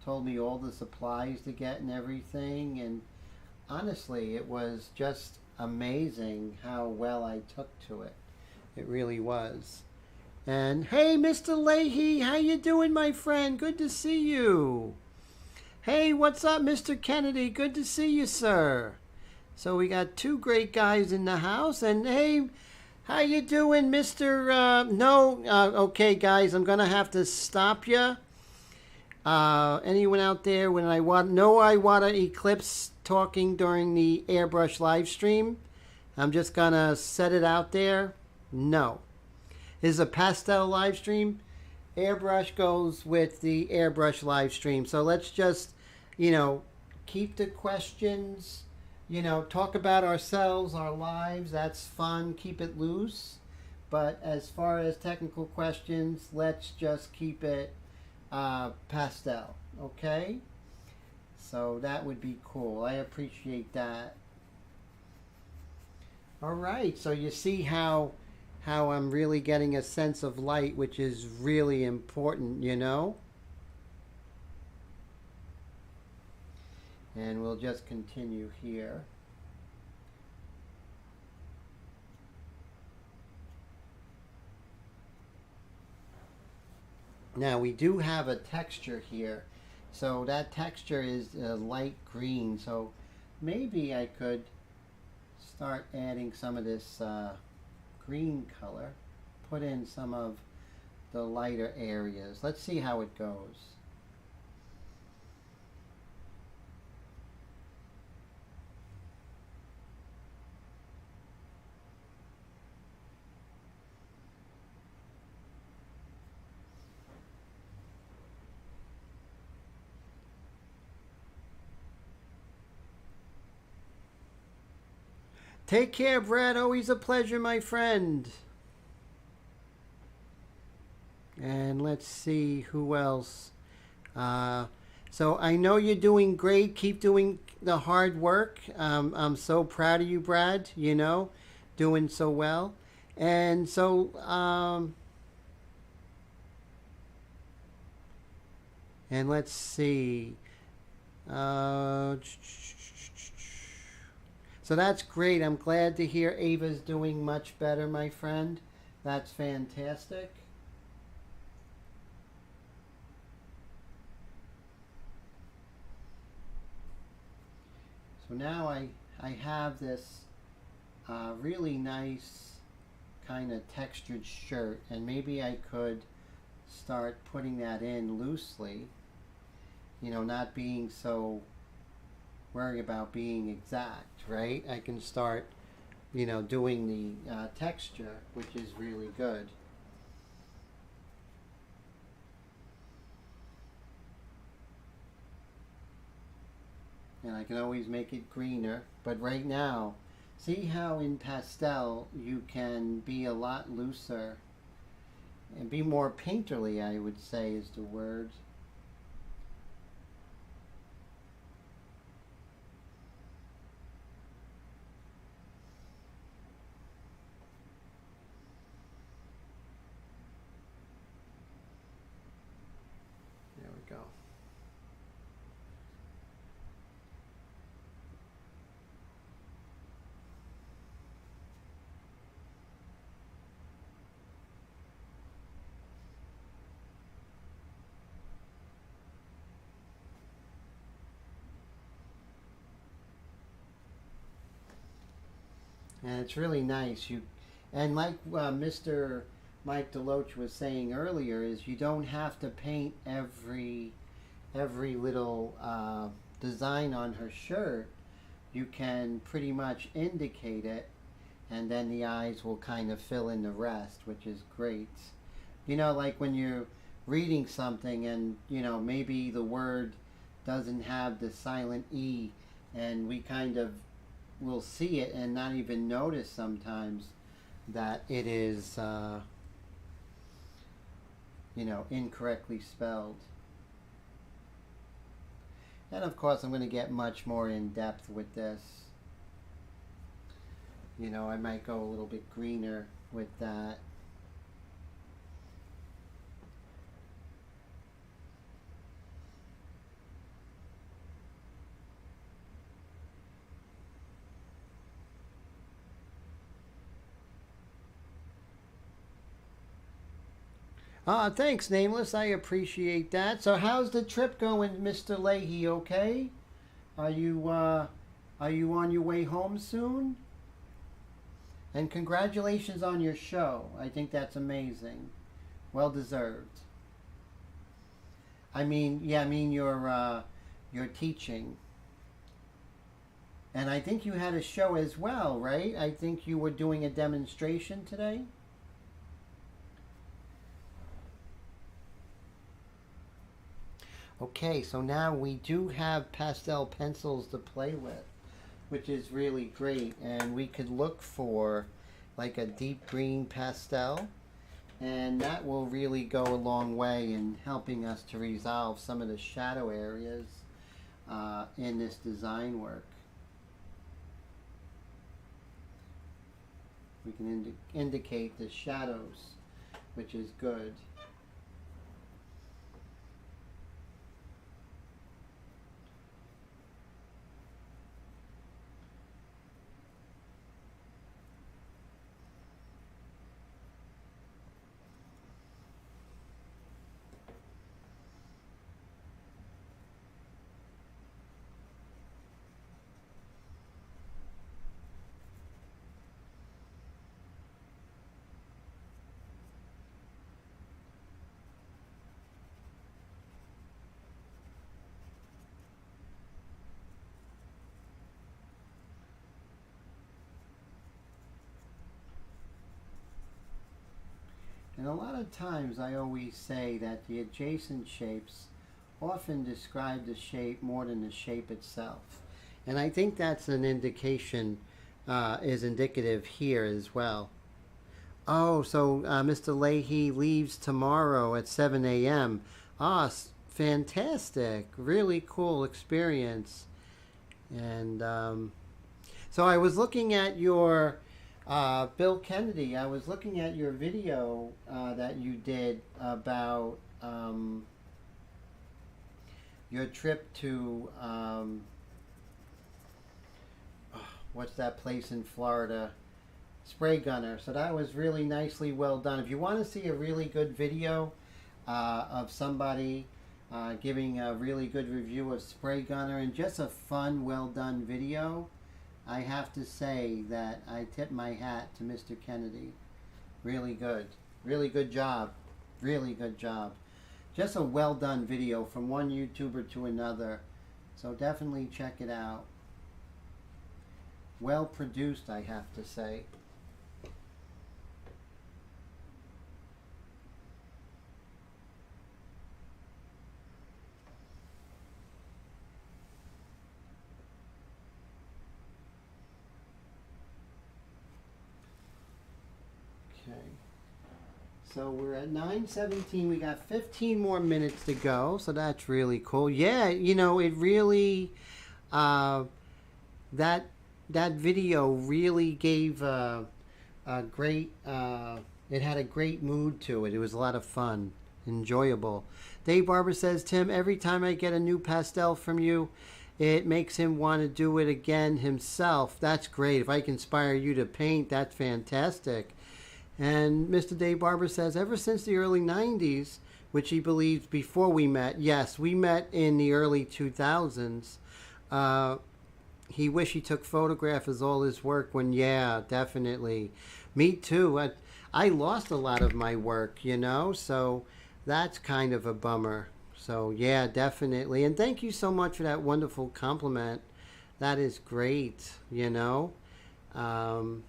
told me all the supplies to get and everything. And honestly, it was just amazing how well I took to it. It really was. And hey, Mr. Leahy, how you doing, my friend? Good to see you. Hey, what's up, Mr. Kennedy? Good to see you, sir. So we got two great guys in the house. And hey, how you doing, Mr. Okay, guys, I'm going to have to stop you. Anyone out there, when I want to eclipse talking during the Airbrush live stream, I'm just going to set it out there. No. This is a pastel live stream. Airbrush goes with the Airbrush live stream. So let's just, you know, keep the questions, you know, talk about ourselves, our lives. That's fun. Keep it loose. But as far as technical questions, let's just keep it pastel. Okay? So that would be cool. I appreciate that. All right. So you see how I'm really getting a sense of light, which is really important, you know? And we'll just continue here. Now we do have a texture here. So that texture is light green. So maybe I could start adding some of this green color, put in some of the lighter areas. Let's see how it goes. Take care, Brad. Always a pleasure, my friend. And let's see who else. So I know you're doing great. Keep doing the hard work. I'm so proud of you, Brad. You know, doing so well. And so And let's see. So that's great. I'm glad to hear Ava's doing much better, my friend. That's fantastic. So now I have this really nice kind of textured shirt, and maybe I could start putting that in loosely, you know, not being so worried about being exact, right? I can start, you know, doing the texture, which is really good. And I can always make it greener, but right now, see how in pastel you can be a lot looser and be more painterly, I would say is the word. There we go. And it's really nice. And like Mr. Mike DeLoach was saying earlier, is you don't have to paint every little design on her shirt. You can pretty much indicate it, and then the eyes will kind of fill in the rest, which is great. You know, like when you're reading something and, you know, maybe the word doesn't have the silent E, and we kind of will see it and not even notice sometimes that it is, you know, incorrectly spelled. And of course I'm going to get much more in depth with this. You know, I might go a little bit greener with that. Thanks, Nameless. I appreciate that. So how's the trip going, Mr. Leahy? Okay? Are you on your way home soon? And congratulations on your show. I think that's amazing. Well deserved. I mean, yeah, I mean your teaching. And I think you had a show as well, right? I think you were doing a demonstration today. Okay, so now we do have pastel pencils to play with, which is really great. And we could look for like a deep green pastel, and that will really go a long way in helping us to resolve some of the shadow areas in this design work. We can indicate the shadows, which is good. And a lot of times I always say that the adjacent shapes often describe the shape more than the shape itself. And I think that's an indication, is indicative here as well. Oh, so Mr. Leahy leaves tomorrow at 7 a.m. Ah, fantastic. Really cool experience. And so I was looking at your Bill Kennedy, I was looking at your video that you did about your trip to what's that place in Florida? Spray Gunner. So that was really nicely well done. If you want to see a really good video of somebody giving a really good review of Spray Gunner and just a fun, well done video, I have to say that I tip my hat to Mr. Kennedy. Really good. Really good job. Really good job. Just a well done video from one YouTuber to another. So definitely check it out. Well produced, I have to say. Okay. So we're at 9:17. We got 15 more minutes to go. So that's really cool. Yeah, you know, it really that video really gave a great, it had a great mood to it. It was a lot of fun, enjoyable. Dave Barber says, Tim, every time I get a new pastel from you, it makes him want to do it again himself. That's great. If I can inspire you to paint, that's fantastic. And Mr. Dave Barber says, ever since the early 90s, which he believes before we met, yes, we met in the early 2000s, he wished he took photographs of all his work when, yeah, definitely. Me too. I lost a lot of my work, you know, so that's kind of a bummer. So, yeah, definitely. And thank you so much for that wonderful compliment. That is great, you know. So,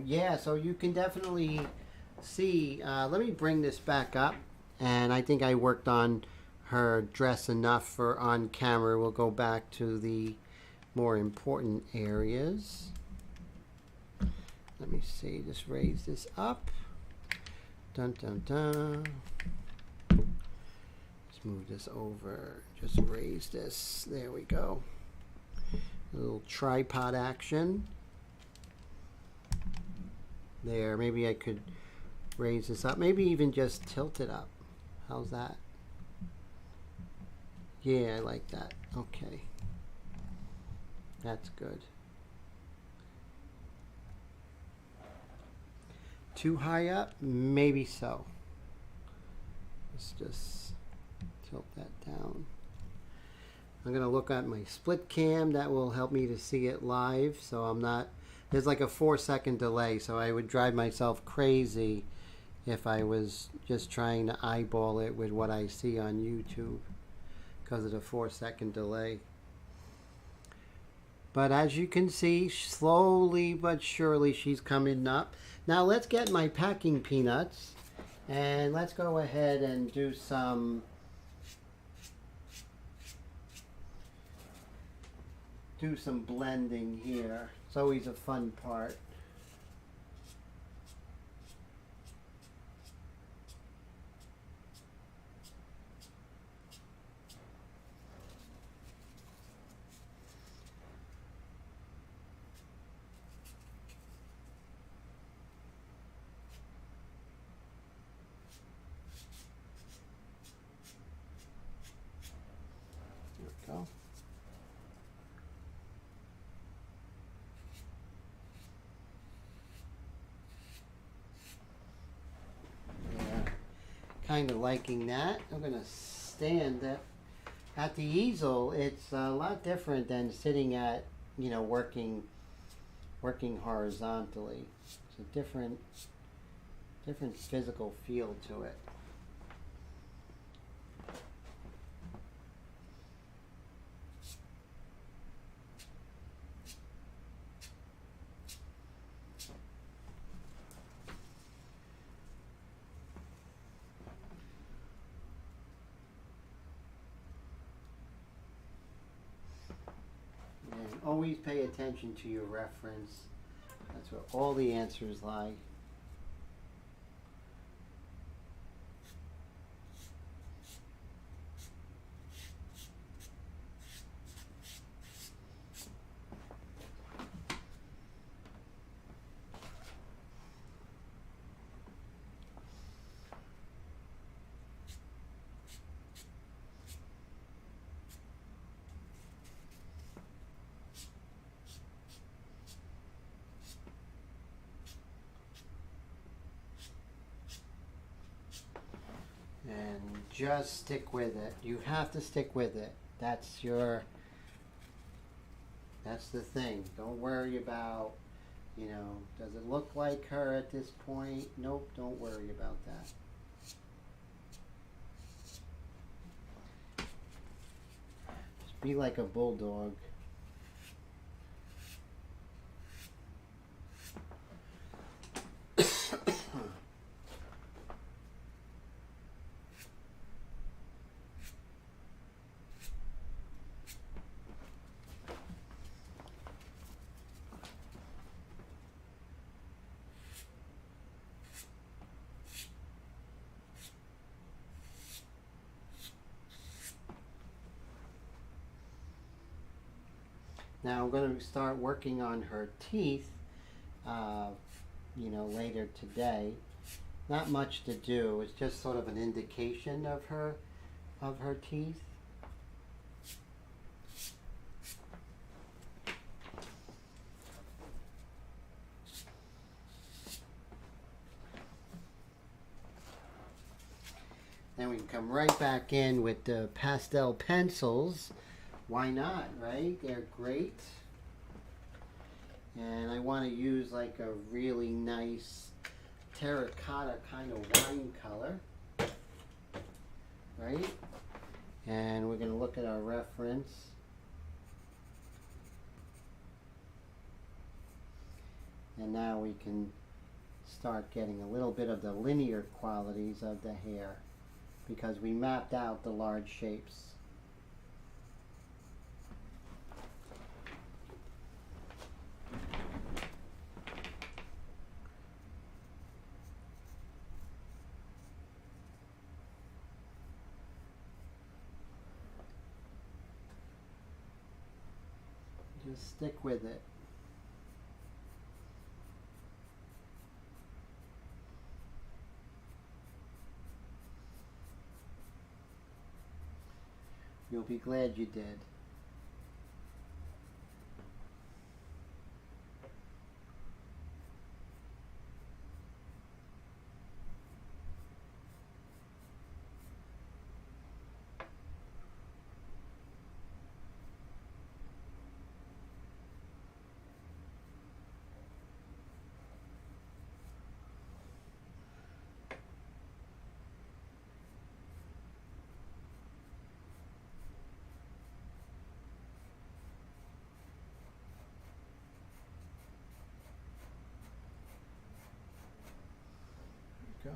yeah, so you can definitely see. Let me bring this back up. And I think I worked on her dress enough for on camera. We'll go back to the more important areas. Let me see, just raise this up. Dun dun dun. Let's move this over. Just raise this. There we go. A little tripod action. There, maybe I could raise this up. Maybe even just tilt it up. How's that? Yeah, I like that. Okay. That's good. Too high up? Maybe so. Let's just tilt that down. I'm going to look at my split cam. That will help me to see it live. So I'm not, there's like a 4-second delay. So I would drive myself crazy if I was just trying to eyeball it with what I see on YouTube, because of the 4-second delay. But as you can see, slowly but surely she's coming up. Now let's get my packing peanuts and let's go ahead and do some blending here. It's always a fun part. Go. Yeah, kind of liking that. I'm going to stand at the easel. It's a lot different than sitting at, you know, working horizontally. It's a different physical feel to it. Always pay attention to your reference. That's where all the answers lie. just stick with it. You have to stick with it. That's the thing. Don't worry about, you know, does it look like her at this point? Nope, don't worry about that. Just be like a bulldog. Now I'm going to start working on her teeth, you know, later today. Not much to do. It's just sort of an indication of her teeth. Then we can come right back in with the pastel pencils. Why not, right? They're great. And I want to use like a really nice terracotta kind of wine color. Right? And we're going to look at our reference. And now we can start getting a little bit of the linear qualities of the hair because we mapped out the large shapes. Just stick with it. You'll be glad you did. Go.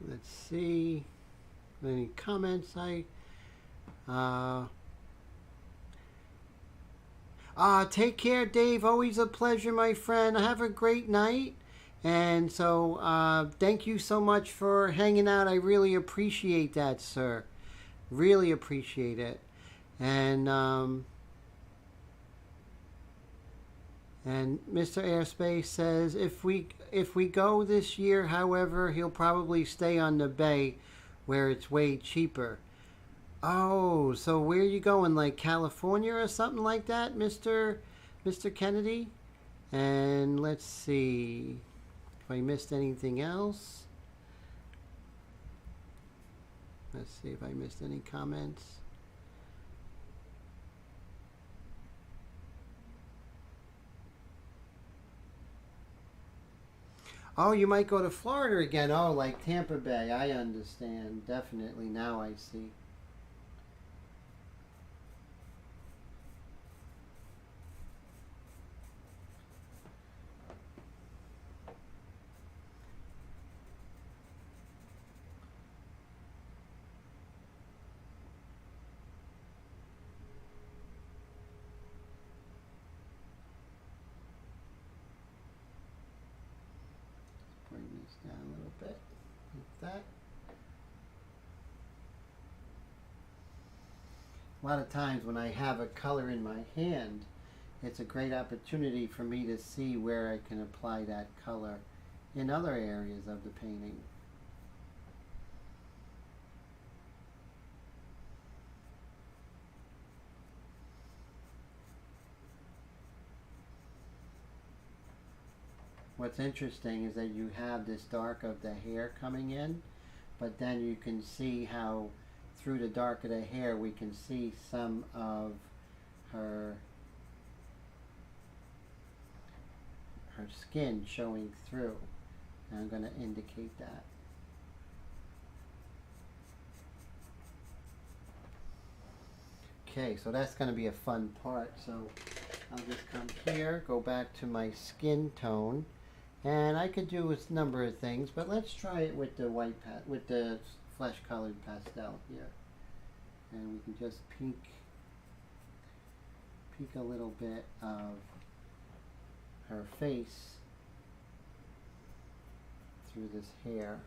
Let's see. Any comments? Take care, Dave. Always a pleasure, my friend. Have a great night. And so, thank you so much for hanging out. I really appreciate that, sir. Really appreciate it. And Mr. Airspace says, if we go this year, however, he'll probably stay on the bay where it's way cheaper. Oh, so where are you going? Like California or something like that, Mr. Kennedy? And let's see if I missed anything else. Let's see if I missed any comments. Oh, you might go to Florida again. Oh, like Tampa Bay. I understand. Definitely. Now I see. a lot of times when I have a color in my hand, it's a great opportunity for me to see where I can apply that color in other areas of the painting. What's interesting is that you have this dark of the hair coming in, but then you can see how through the dark of the hair we can see some of her skin showing through. And I'm going to indicate that. Okay, so that's going to be a fun part. So I'll just come here, go back to my skin tone, and I could do a number of things, but let's try it with the with the flesh colored pastel here. And we can just peek a little bit of her face through this hair.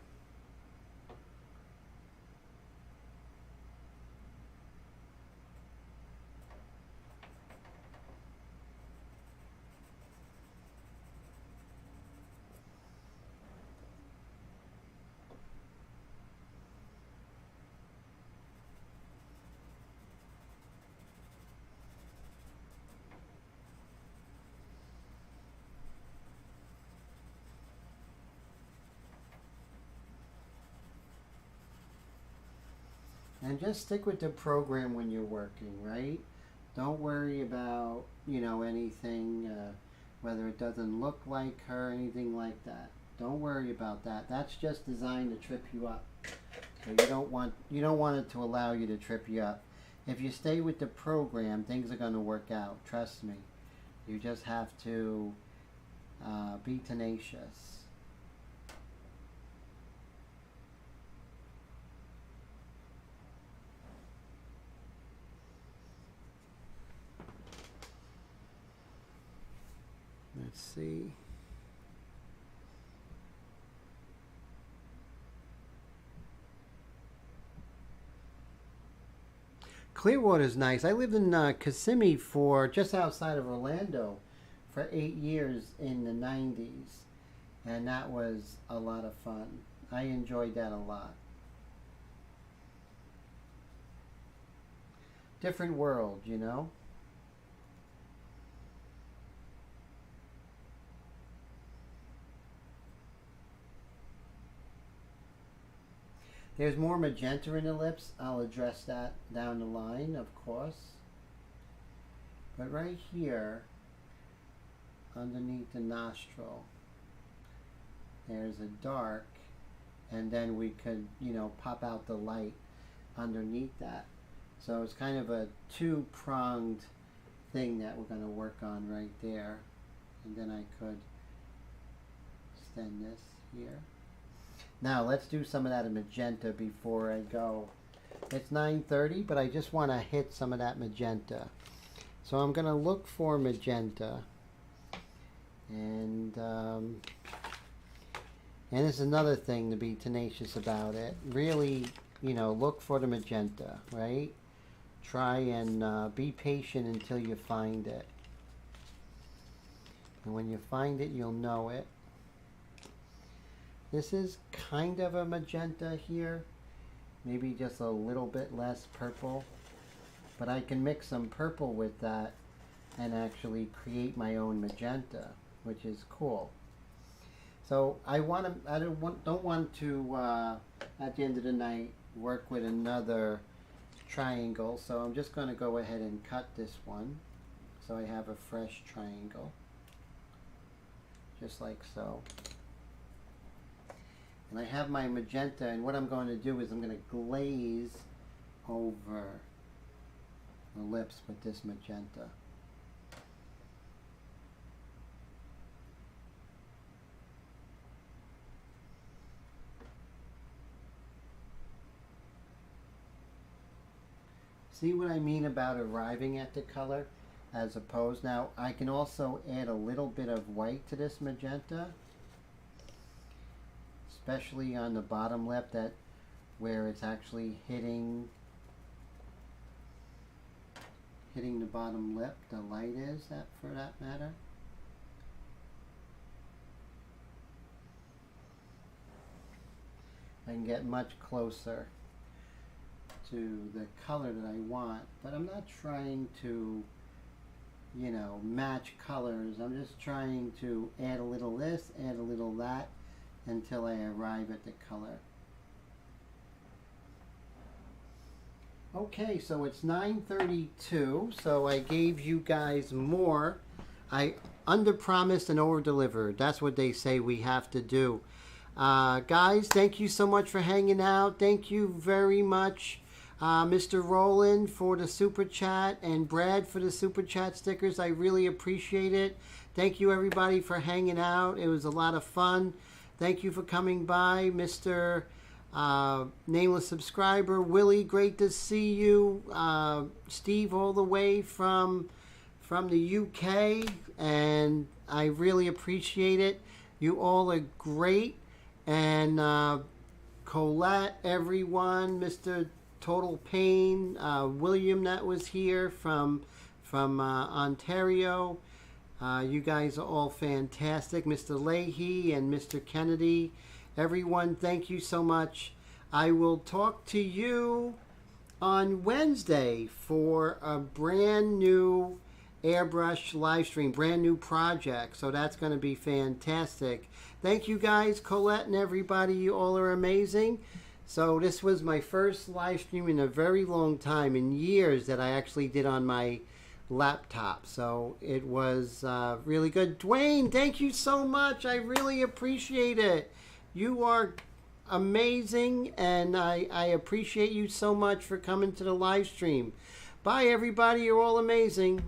And just stick with the program when you're working, right? Don't worry about, anything, whether it doesn't look like her, anything like that. Don't worry about that. That's just designed to trip you up. So you don't want it to allow you to trip you up. If you stay with the program, things are going to work out. Trust me. You just have to be tenacious. Let's see. Clearwater's nice. I lived in Kissimmee for just outside of Orlando for 8 years in the 90s, and that was a lot of fun. I enjoyed that a lot. Different world, you know? There's more magenta in the lips. I'll address that down the line, of course. But right here, underneath the nostril, there's a dark, and then we could, pop out the light underneath that. So it's kind of a two-pronged thing that we're going to work on right there. And then I could extend this here. Now let's do some of that magenta before I go. It's 9:30, but I just want to hit some of that magenta. So I'm going to look for magenta. And this is another thing to be tenacious about it. Really, look for the magenta, right? Try and be patient until you find it. And when you find it, you'll know it. This is kind of a magenta here, maybe just a little bit less purple, but I can mix some purple with that and actually create my own magenta, which is cool. So I don't want to at the end of the night work with another triangle, so I'm just going to go ahead and cut this one so I have a fresh triangle, just like so. And I have my magenta, and what I'm going to do is I'm going to glaze over the lips with this magenta. See what I mean about arriving at the color as opposed? Now I can also add a little bit of white to this magenta, especially on the bottom lip, where it's actually hitting hitting the bottom lip. The light is, that for that matter. I can get much closer to the color that I want, but I'm not trying to, you know, match colors. I'm just trying to add a little this, add a little that, until I arrive at the color. Okay, so it's 9:32, so I gave you guys more. I under-promised and over-delivered. That's what they say we have to do. Guys, thank you so much for hanging out. Thank you very much, Mr. Roland, for the super chat, and Brad for the super chat stickers. I really appreciate it. Thank you, everybody, for hanging out. It was a lot of fun. Thank you for coming by, Mr. Nameless subscriber. Willie, great to see you. Steve, all the way from the UK, and I really appreciate it. You all are great. And Colette, everyone, Mr. Total Pain, William that was here from Ontario. You guys are all fantastic. Mr. Leahy and Mr. Kennedy. Everyone, thank you so much. I will talk to you on Wednesday for a brand new Airbrush live stream, brand new project. So that's going to be fantastic. Thank you guys, Colette and everybody. You all are amazing. So this was my first live stream in a very long time, in years, that I actually did on my laptop. So it was really good. Dwayne, thank you so much. I really appreciate it. You are amazing, and I appreciate you so much for coming to the live stream. Bye, everybody. You're all amazing.